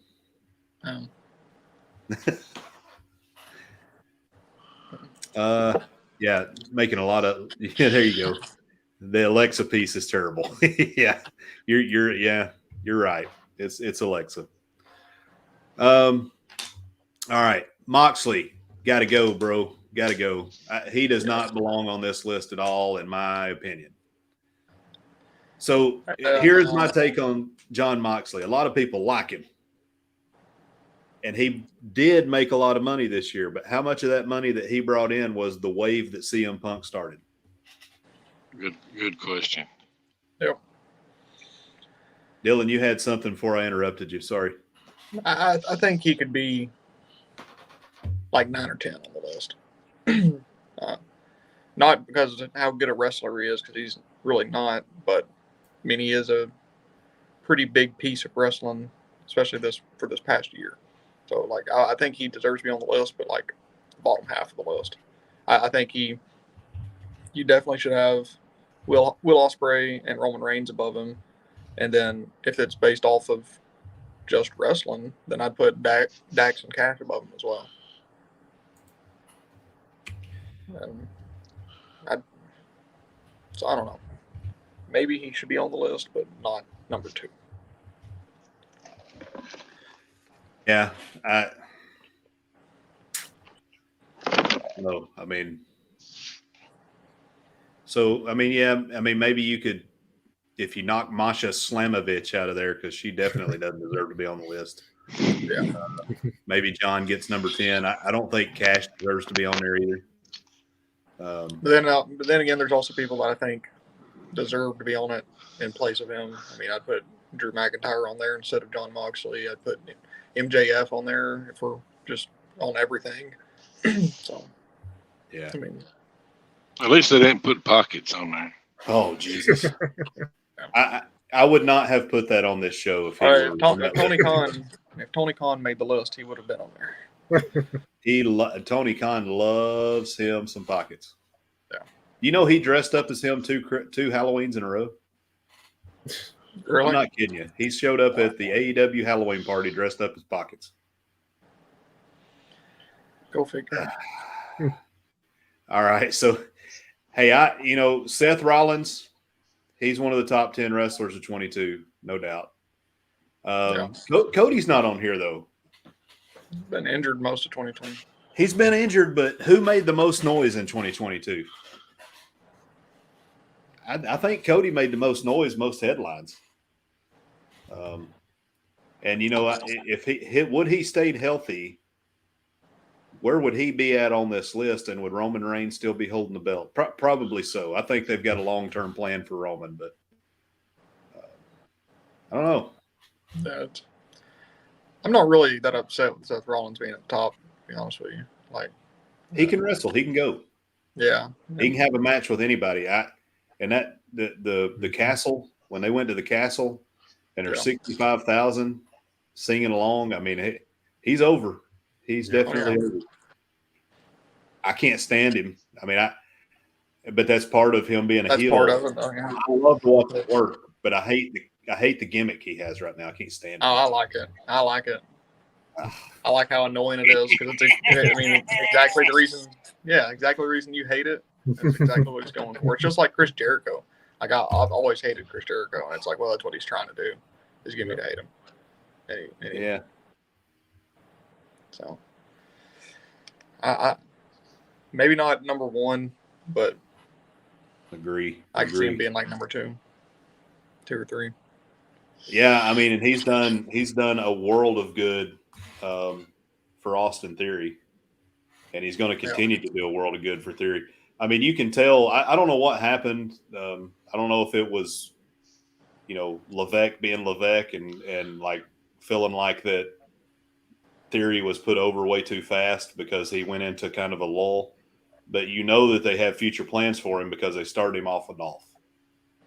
Yeah, making a lot of. Yeah, there you go. The Alexa piece is terrible. Yeah, you're right. It's Alexa. All right, Moxley, got to go, bro. Got to go. He does not belong on this list at all, in my opinion. So here's my take on John Moxley. A lot of people like him. And he did make a lot of money this year, but how much of that money that he brought in was the wave that CM Punk started? Good question. Yep. Dylan, you had something before I interrupted you. Sorry. I think he could be like 9 or 10 on the list. Not because of how good a wrestler he is, because he's really not, but I mean, he is a pretty big piece of wrestling, especially for this past year. So, like, I think he deserves to be on the list, but like bottom half of the list. I think you definitely should have Will Ospreay and Roman Reigns above him, and then if it's based off of just wrestling, then I'd put Dax and Cash above him as well. So I don't know. Maybe he should be on the list, but not number 2. Yeah, no, I mean, maybe you could, if you knock Masha Slamovich out of there, because she definitely doesn't deserve to be on the list. Yeah. Maybe John gets number 10. I don't think Cash deserves to be on there either. But then again, there's also people that I think deserve to be on it in place of him. I mean, I'd put Drew McIntyre on there instead of John Moxley. I'd put MJF on there if we're just on everything. So, yeah. I mean, at least they didn't put Pockets on there. Oh, Jesus. I would not have put that on this show if if Tony Khan made the list, he would have been on there. Tony Khan loves him some Pockets. Yeah. You know he dressed up as him two Halloweens in a row? Really? I'm not kidding you. He showed up at the AEW Halloween party dressed up as Pockets. Go figure. All right. So, hey, Seth Rollins, he's one of the top 10 wrestlers of 22, no doubt. Cody's not on here, though. Been injured most of 2020. He's been injured, but who made the most noise in 2022? I think Cody made the most noise, most headlines. And if he stayed healthy, where would he be at on this list? And would Roman Reigns still be holding the belt? Probably so. I think they've got a long-term plan for Roman, but I don't know. I'm not really that upset with Seth Rollins being at the top, to be honest with you. Like, he can wrestle. He can go. Yeah. He can have a match with anybody. The castle, when they went to the castle and there's 65,000 singing along, I mean, he's over. He's definitely over. I can't stand him. I mean, but that's part of him being a heel. That's part of it, though, yeah. I love to watch it work, but I hate the gimmick he has right now. I can't stand it. Oh, I like it. I like how annoying it is because it's exactly the reason. Yeah, exactly the reason you hate it. That's exactly what he's going for. It's just like Chris Jericho. Like I've always hated Chris Jericho, and it's like, well, that's what he's trying to do, is get me to hate him. Yeah. So, I maybe not number 1, but agree. I can see him being like number 2 or 3. Yeah, I mean, and he's done a world of good for Austin Theory, and he's going to continue to do a world of good for Theory. I mean, you can tell. I don't know what happened. I don't know if it was Levesque being Levesque and like feeling like that Theory was put over way too fast because he went into kind of a lull. But that they have future plans for him because they started him off with Dolph.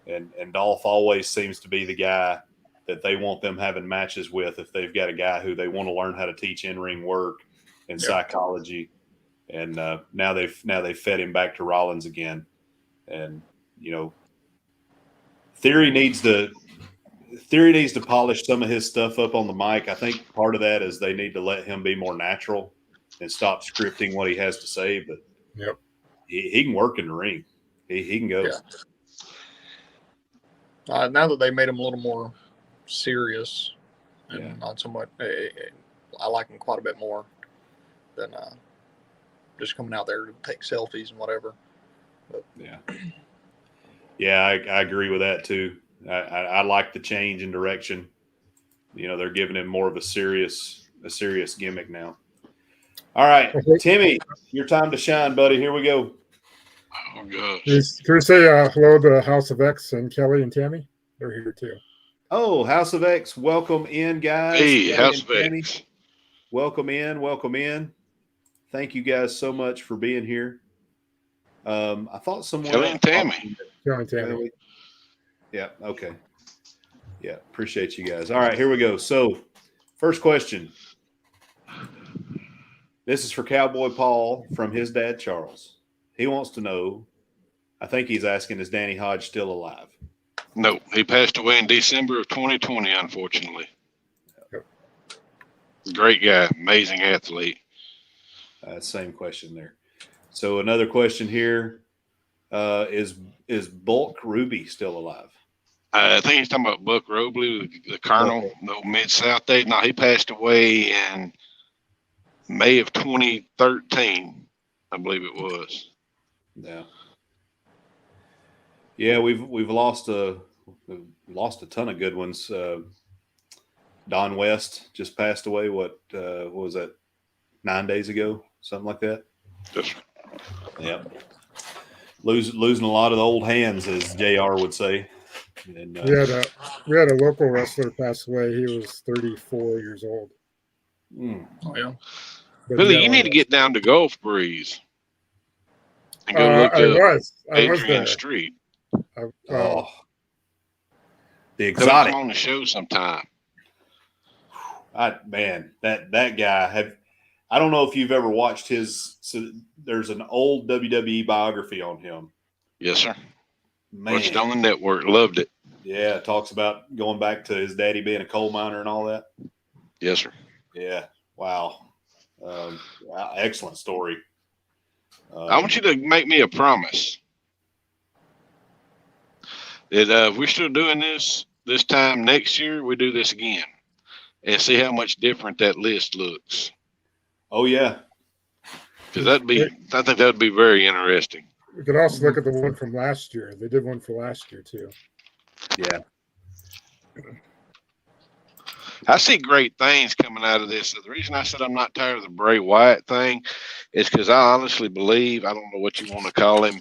And Dolph always seems to be the guy that they want them having matches with if they've got a guy who they want to learn how to teach in-ring work and psychology. And now they've fed him back to Rollins again. And, Theory needs to polish some of his stuff up on the mic. I think part of that is they need to let him be more natural and stop scripting what he has to say. But he can work in the ring. He can go. Yeah. Now that they made him a little more serious and not so much, I like him quite a bit more than just coming out there to take selfies and whatever. But, I agree with that too. I like the change in direction. They're giving him more of a serious gimmick now. All right, Timmy, your time to shine, buddy. Here we go. Oh gosh. Can we say hello to House of X and Kelly and Tammy? They're here too. Oh, House of X, welcome in, guys. Hey, Kelly House of Tammy, X. welcome in. Thank you guys so much for being here. I thought someone Kelly and Tammy. Kelly and Tammy. Yeah. Okay. Yeah. Appreciate you guys. All right, here we go. So, first question. This is for Cowboy Paul from his dad, Charles. He wants to know, I think he's asking, is Danny Hodge still alive? No, he passed away in December of 2020, unfortunately. Great guy, amazing athlete. Same question there. So another question here, is Bulk Ruby still alive? I think he's talking about Buck Robley, the Colonel, no Mid-South Day. No, he passed away in May of 2013, I believe it was. Yeah. Yeah, we've lost a ton of good ones. Don West just passed away. What was that? 9 days ago, something like that. That's Yeah. Losing a lot of the old hands, as JR would say. And, we had a local wrestler pass away. He was 34 years old. Oh yeah. Billy, you need to get down to Gulf Breeze and go look I up was Adrian there. Street. the Come exotic. on the show sometime. That guy I don't know if you've ever watched his. So there's an old WWE biography on him. Yes, sir. Man, Watched it on the network. Loved it. yeah, it talks about going back to his daddy being a coal miner and all that. Yes, sir. Yeah, wow, excellent story. I want you to make me a promise that if we're still doing this time next year, we do this again and see how much different that list looks. Oh yeah, Because I think that would be very interesting. We could also look at the one from last year. They did one for last year too. yeah. I see great things coming out of this. So the reason I said I'm not tired of the Bray Wyatt thing is because I honestly believe, I don't know what you want to call him,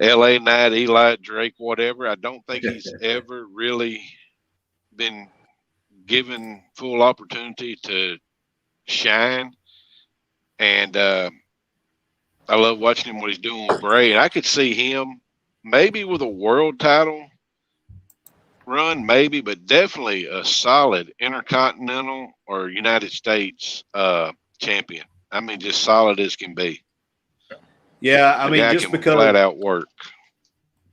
LA Knight, Eli Drake, whatever. I don't think he's ever really been given full opportunity to shine. And I love watching him, what he's doing with Bray. And I could see him maybe with a world title run, maybe, but definitely a solid Intercontinental or United States champion. I mean, just solid as can be. Yeah, I The mean, guy just can because flat out work.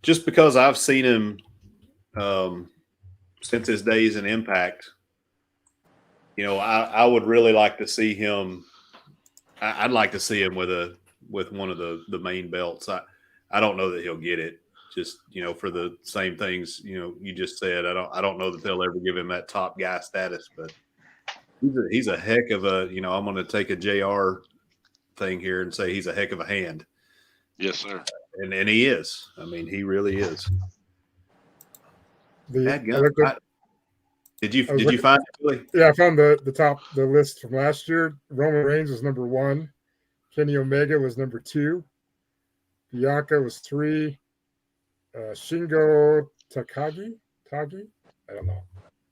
Just because I've seen him since his days in Impact, I would really like to see him. I'd like to see him with one of the main belts. I don't know that he'll get it. Just for the same things you just said. I don't know that they'll ever give him that top guy status, but he's a heck of a. I'm going to take a JR thing here and say he's a heck of a hand. Yes, sir. And he is. I mean, he really is. Did you find it, Billy? Yeah, I found the list from last year. Roman Reigns was number 1. Kenny Omega was number 2. Bianca was 3. Shingo Tagi. I don't know.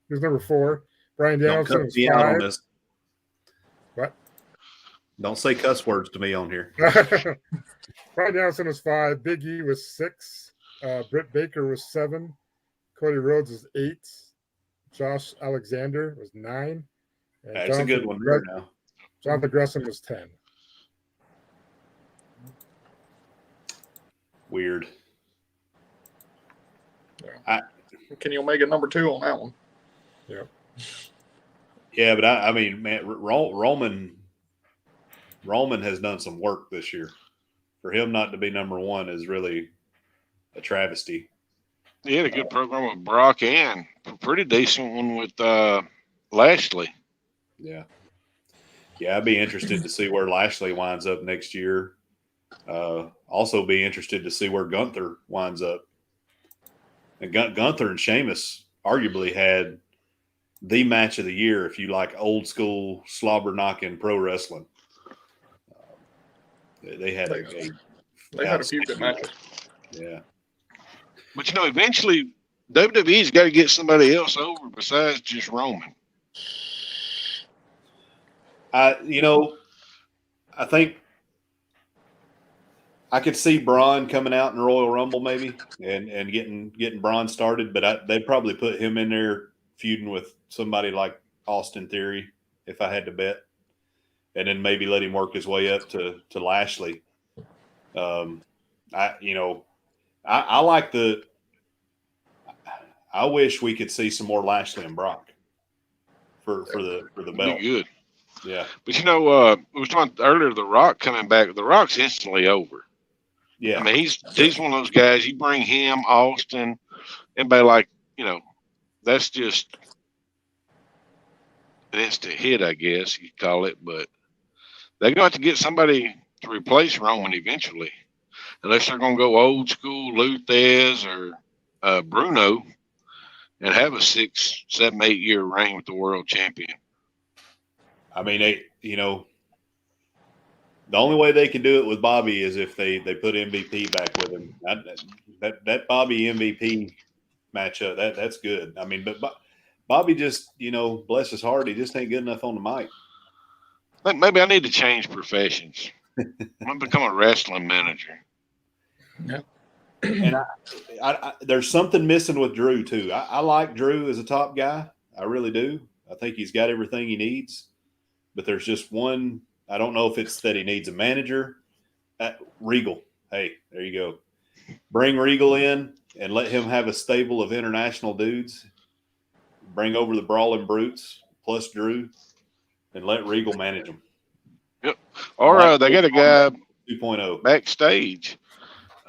He was number 4. Brian Don't Danielson cut was me out on 5. this. What? Don't say cuss words to me on here. Brian Danielson was 5. Big E was 6. Britt Baker was 7. Cody Rhodes was 8. Josh Alexander was 9. And That's a good one there now. Jonathan Gresham was 10. Weird. Kenny Omega number 2 on that one. Yeah. Yeah, but I mean, man, Roman has done some work this year. For him not to be number 1 is really a travesty. He had a good program with Brock and a pretty decent one with Lashley. Yeah. Yeah, I'd be interested to see where Lashley winds up next year. Also be interested to see where Gunther winds up. And Gunther and Sheamus arguably had the match of the year if you like old school slobber knocking pro wrestling. They had a few good matches. Yeah. But, eventually WWE's got to get somebody else over besides just Roman. I think I could see Braun coming out in Royal Rumble maybe and getting Braun started, but they'd probably put him in there feuding with somebody like Austin Theory if I had to bet, and then maybe let him work his way up to Lashley. I wish we could see some more Lashley and Brock for the belt. Be good. Yeah. But we were talking earlier, The Rock coming back. The Rock's instantly over. Yeah. I mean, he's one of those guys. You bring him, Austin, everybody that's just an instant hit, I guess you call it. But they're going to get somebody to replace Roman eventually, unless they're going to go old school Luthez or Bruno and have a 6, 7, 8 year reign with the world champion. I mean, the only way they can do it with Bobby is if they put MVP back with him. That Bobby MVP matchup, that's good. I mean, but Bobby just, bless his heart, he just ain't good enough on the mic. Maybe I need to change professions. I'm going to become a wrestling manager. Yeah. And I there's something missing with Drew too. I like Drew as a top guy. I really do. I think he's got everything he needs. But there's just one. I don't know if it's that he needs a manager. Regal. Hey, there you go. Bring Regal in and let him have a stable of international dudes. Bring over the Brawling Brutes plus Drew, and let Regal manage them. Yep. Or they got a guy 2.0 backstage,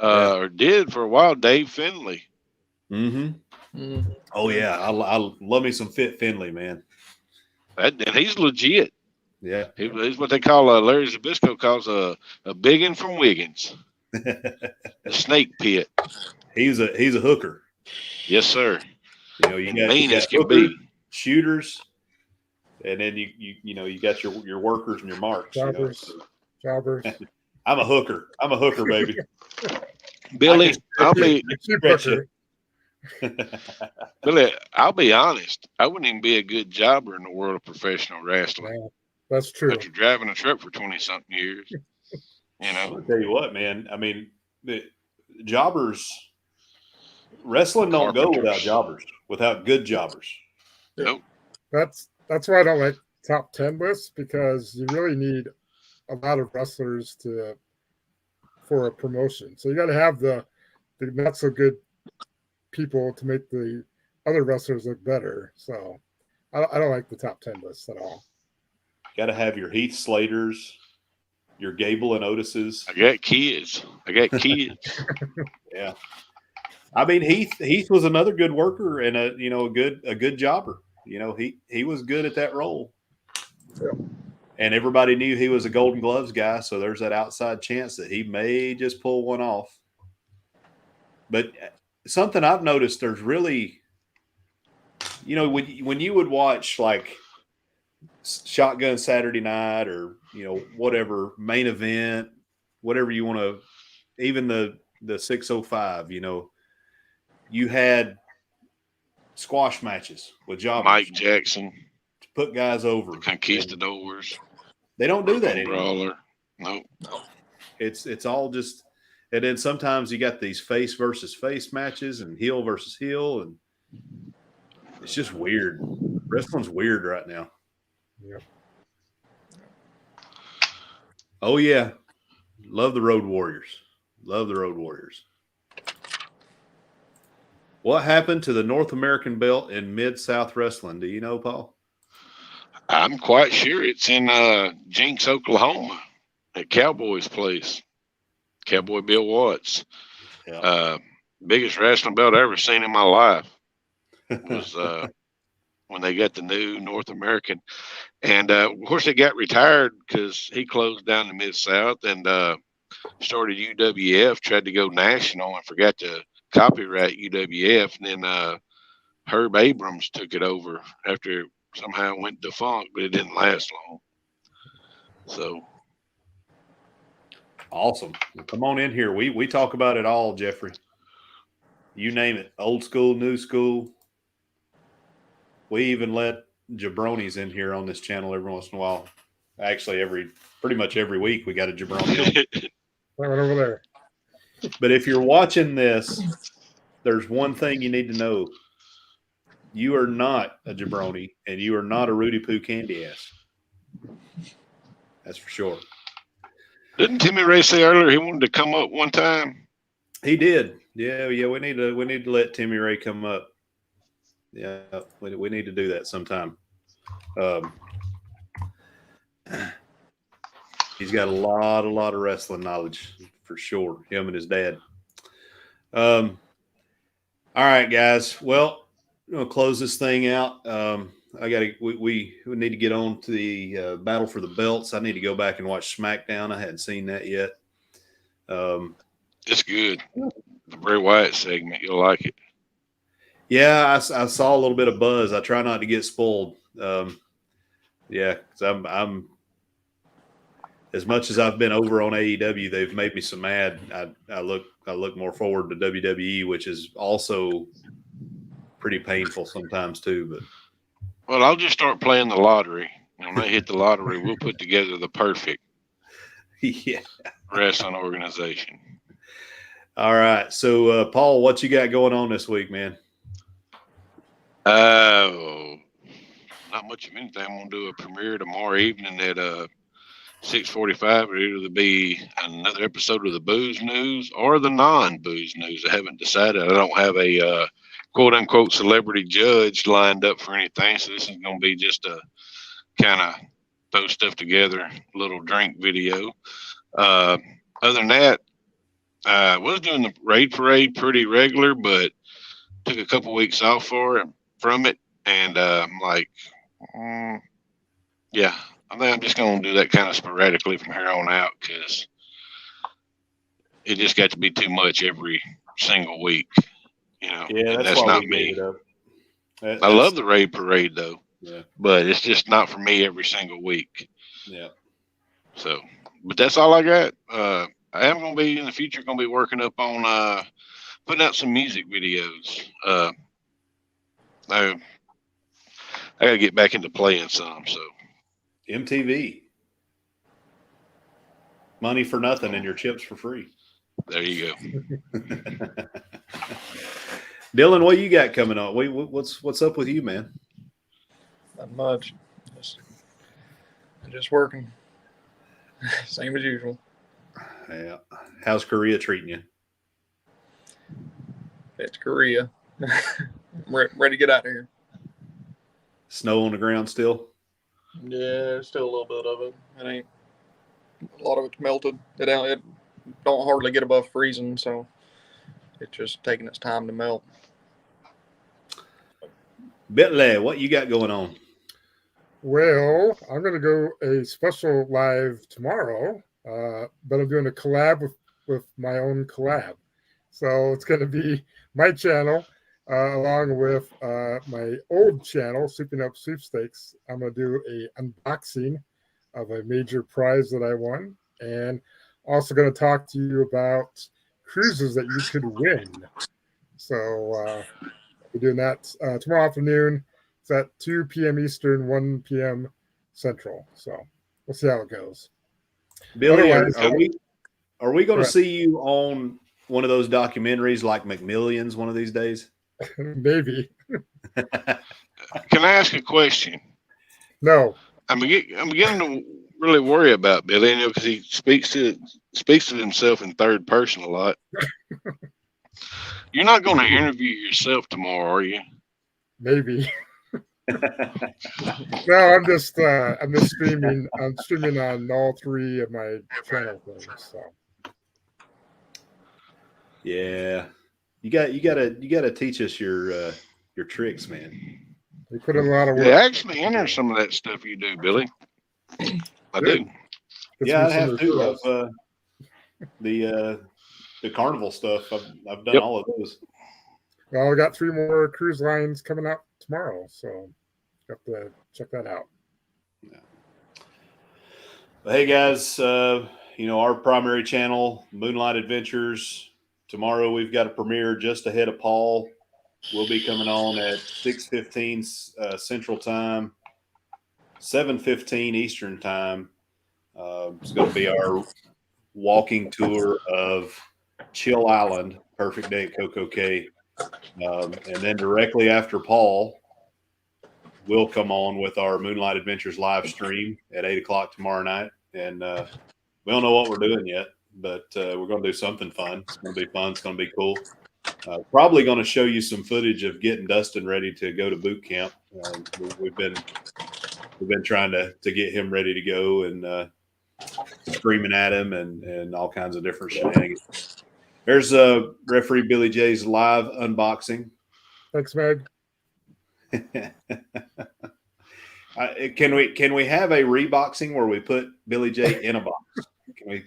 or did for a while, Dave Finley. Mm-hmm. Oh yeah, I love me some Fit Finley, man. And he's legit. Yeah, he's what they call Larry Zbyszko calls a biggin from Wiggins, a snake pit. He's a hooker. Yes, sir. You got mean as can hookers, be, shooters, and then you got your workers and your marks. Jobbers. I'm a hooker, baby. Billy. Billy, I'll be honest. I wouldn't even be a good jobber in the world of professional wrestling. Yeah, that's true. After driving a truck for 20-something years, I'll tell you what, man. I mean, the jobbers, wrestling don't go without jobbers, without good jobbers. Nope. That's why I don't like top 10 lists, because you really need a lot of wrestlers for a promotion. So you got to have the not so good people to make the other wrestlers look better. So I don't like the top 10 lists at all. Got to have your Heath Slaters, your Gable and Otis's. I got kids. Yeah. I mean, Heath was another good worker and a good jobber. He was good at that role. Yeah. And everybody knew he was a Golden Gloves guy, so there's that outside chance that he may just pull one off. But something I've noticed, there's really, when you would watch like Shotgun Saturday Night or whatever main event, whatever you want to, even the 605, you had squash matches with jobbers. Mike Jackson, to put guys over. Conquistadors. They don't do that anymore. Brawler. Nope. It's all just, and then sometimes you got these face versus face matches and heel versus heel, and it's just weird. Wrestling's weird right now. Yep. Oh yeah, love the Road Warriors. Love the Road Warriors. What happened to the North American belt in Mid-South Wrestling? Do you know, Paul? I'm quite sure it's in Jinx, Oklahoma, at Cowboy's place. Cowboy Bill Watts. Yeah. Biggest wrestling belt I ever seen in my life was when they got the new North American. And, of course, they got retired because he closed down the Mid-South and started UWF, tried to go national and forgot to copyright UWF. And then Herb Abrams took it over after it somehow went defunct, but it didn't last long. So awesome. Well, come on in here. We talk about it all, Jeffrey. You name it. Old school, new school. We even let jabronis in here on this channel every once in a while. Actually, pretty much every week we got a jabroni. Right over there. But if you're watching this, there's one thing you need to know. You are not a jabroni, and you are not a Rudy Poo candy ass. That's for sure. Didn't Timmy Ray say earlier he wanted to come up one time? He did. Yeah. We need to let Timmy Ray come up. Yeah, we need to do that sometime. He's got a lot of wrestling knowledge for sure. Him and his dad. All right, guys. Well, I'm gonna close this thing out. We need to get on to the battle for the belts. I need to go back and watch SmackDown. I hadn't seen that yet. It's good. The Bray Wyatt segment, you'll like it. Yeah, I saw a little bit of buzz. I try not to get spoiled. Yeah, because I'm as much as I've been over on AEW, they've made me so mad. I look more forward to WWE, which is also pretty painful sometimes too. But well, I'll just start playing the lottery. When I hit the lottery, we'll put together the perfect wrestling organization. All right. So, Paul, what you got going on this week, man? Not much of anything. I'm gonna do a premiere tomorrow evening at 6:45. It'll either be another episode of the Booze News or the non-Booze News. I haven't decided. I don't have a quote unquote celebrity judge lined up for anything, so this is gonna be just a kind of throw stuff together, little drink video. Other than that, I was doing the raid parade pretty regular, but took a couple weeks off from it, and I'm like, yeah, I think I'm just going to do that kind of sporadically from here on out because it just got to be too much every single week, you know. Yeah, that's not me. I love the raid parade though, but it's just not for me every single week. Yeah. So, but that's all I got. I am going to be in the future going to be working up on putting out some music videos. I got to get back into playing some. So MTV, money for nothing and your chips for free. There you go. Dylan, what you got coming on? What's up with you, man? Not much. Just working. Same as usual. Yeah. How's Korea treating you? It's Korea. I'm ready to get out of here. Snow on the ground still? Yeah, still a little bit of it. It ain't. A lot of it's melted. It don't hardly get above freezing, so it's just taking its time to melt. Bentley, what you got going on? Well, I'm going to go a special live tomorrow, but I'm doing a collab with my own collab. So it's going to be my channel along with my old channel, Souping Up Sweepstakes. I'm going to do a unboxing of a major prize that I won, and also going to talk to you about cruises that you could win. So We're doing that tomorrow afternoon. It's at 2 p.m. Eastern, 1 p.m. Central. So we'll see how it goes. Billy, Otherwise, are we going to Correct. see you on one of those documentaries like McMillions one of these days? maybe. Can I ask a question? No. I'm beginning to really worry about Billy, because he speaks to himself in third person a lot. You're not going to interview yourself tomorrow, are you? Maybe. No, I'm just streaming. I'm streaming on all 3 of my channel things. So Yeah, you gotta teach us your tricks, man. we put in a lot of work. Yeah, actually enter some of that stuff you do, Billy. I Good. do. Gets Yeah, me I'd some have to. referrals. The carnival stuff. I've done Yep. all of those. Well, we got 3 more cruise lines coming out tomorrow, so have to check that out. But hey guys, our primary channel, Moonlight Adventures. Tomorrow we've got a premiere just ahead of Paul. We'll be coming on at 6:15 Central Time, 7:15 Eastern Time. It's going to be our walking tour of Chill Island, perfect day at Coco Cay. And then directly after Paul, we'll come on with our Moonlight Adventures live stream at 8 o'clock tomorrow night. And we don't know what we're doing yet, but we're going to do something fun. It's going to be fun. It's going to be cool. Probably going to show you some footage of getting Dustin ready to go to boot camp. We've been trying to get him ready to go, and screaming at him and all kinds of different shenanigans. There's referee Billy J's live unboxing. Thanks, Meg. Can we have a reboxing where we put Billy J in a box?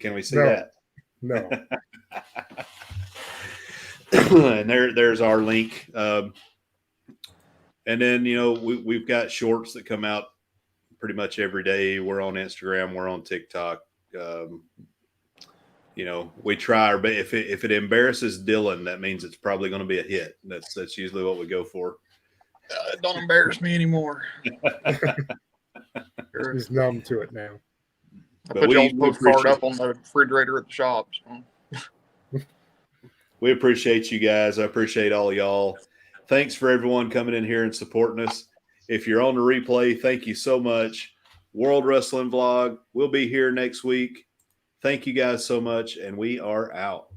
Can we see No. that? No. And there's our link. And then we've got shorts that come out pretty much every day. We're on Instagram. We're on TikTok. We try our best. If it embarrasses Dylan, that means it's probably going to be a hit. That's usually what we go for. Don't embarrass me anymore. He's numb to it now. I But put we y'all's postcard appreciate- up on the refrigerator at the shop. So. We appreciate you guys. I appreciate all of y'all. Thanks for everyone coming in here and supporting us. If you're on the replay, thank you so much. World Wrestling Vlog. We'll be here next week. Thank you guys so much, and we are out.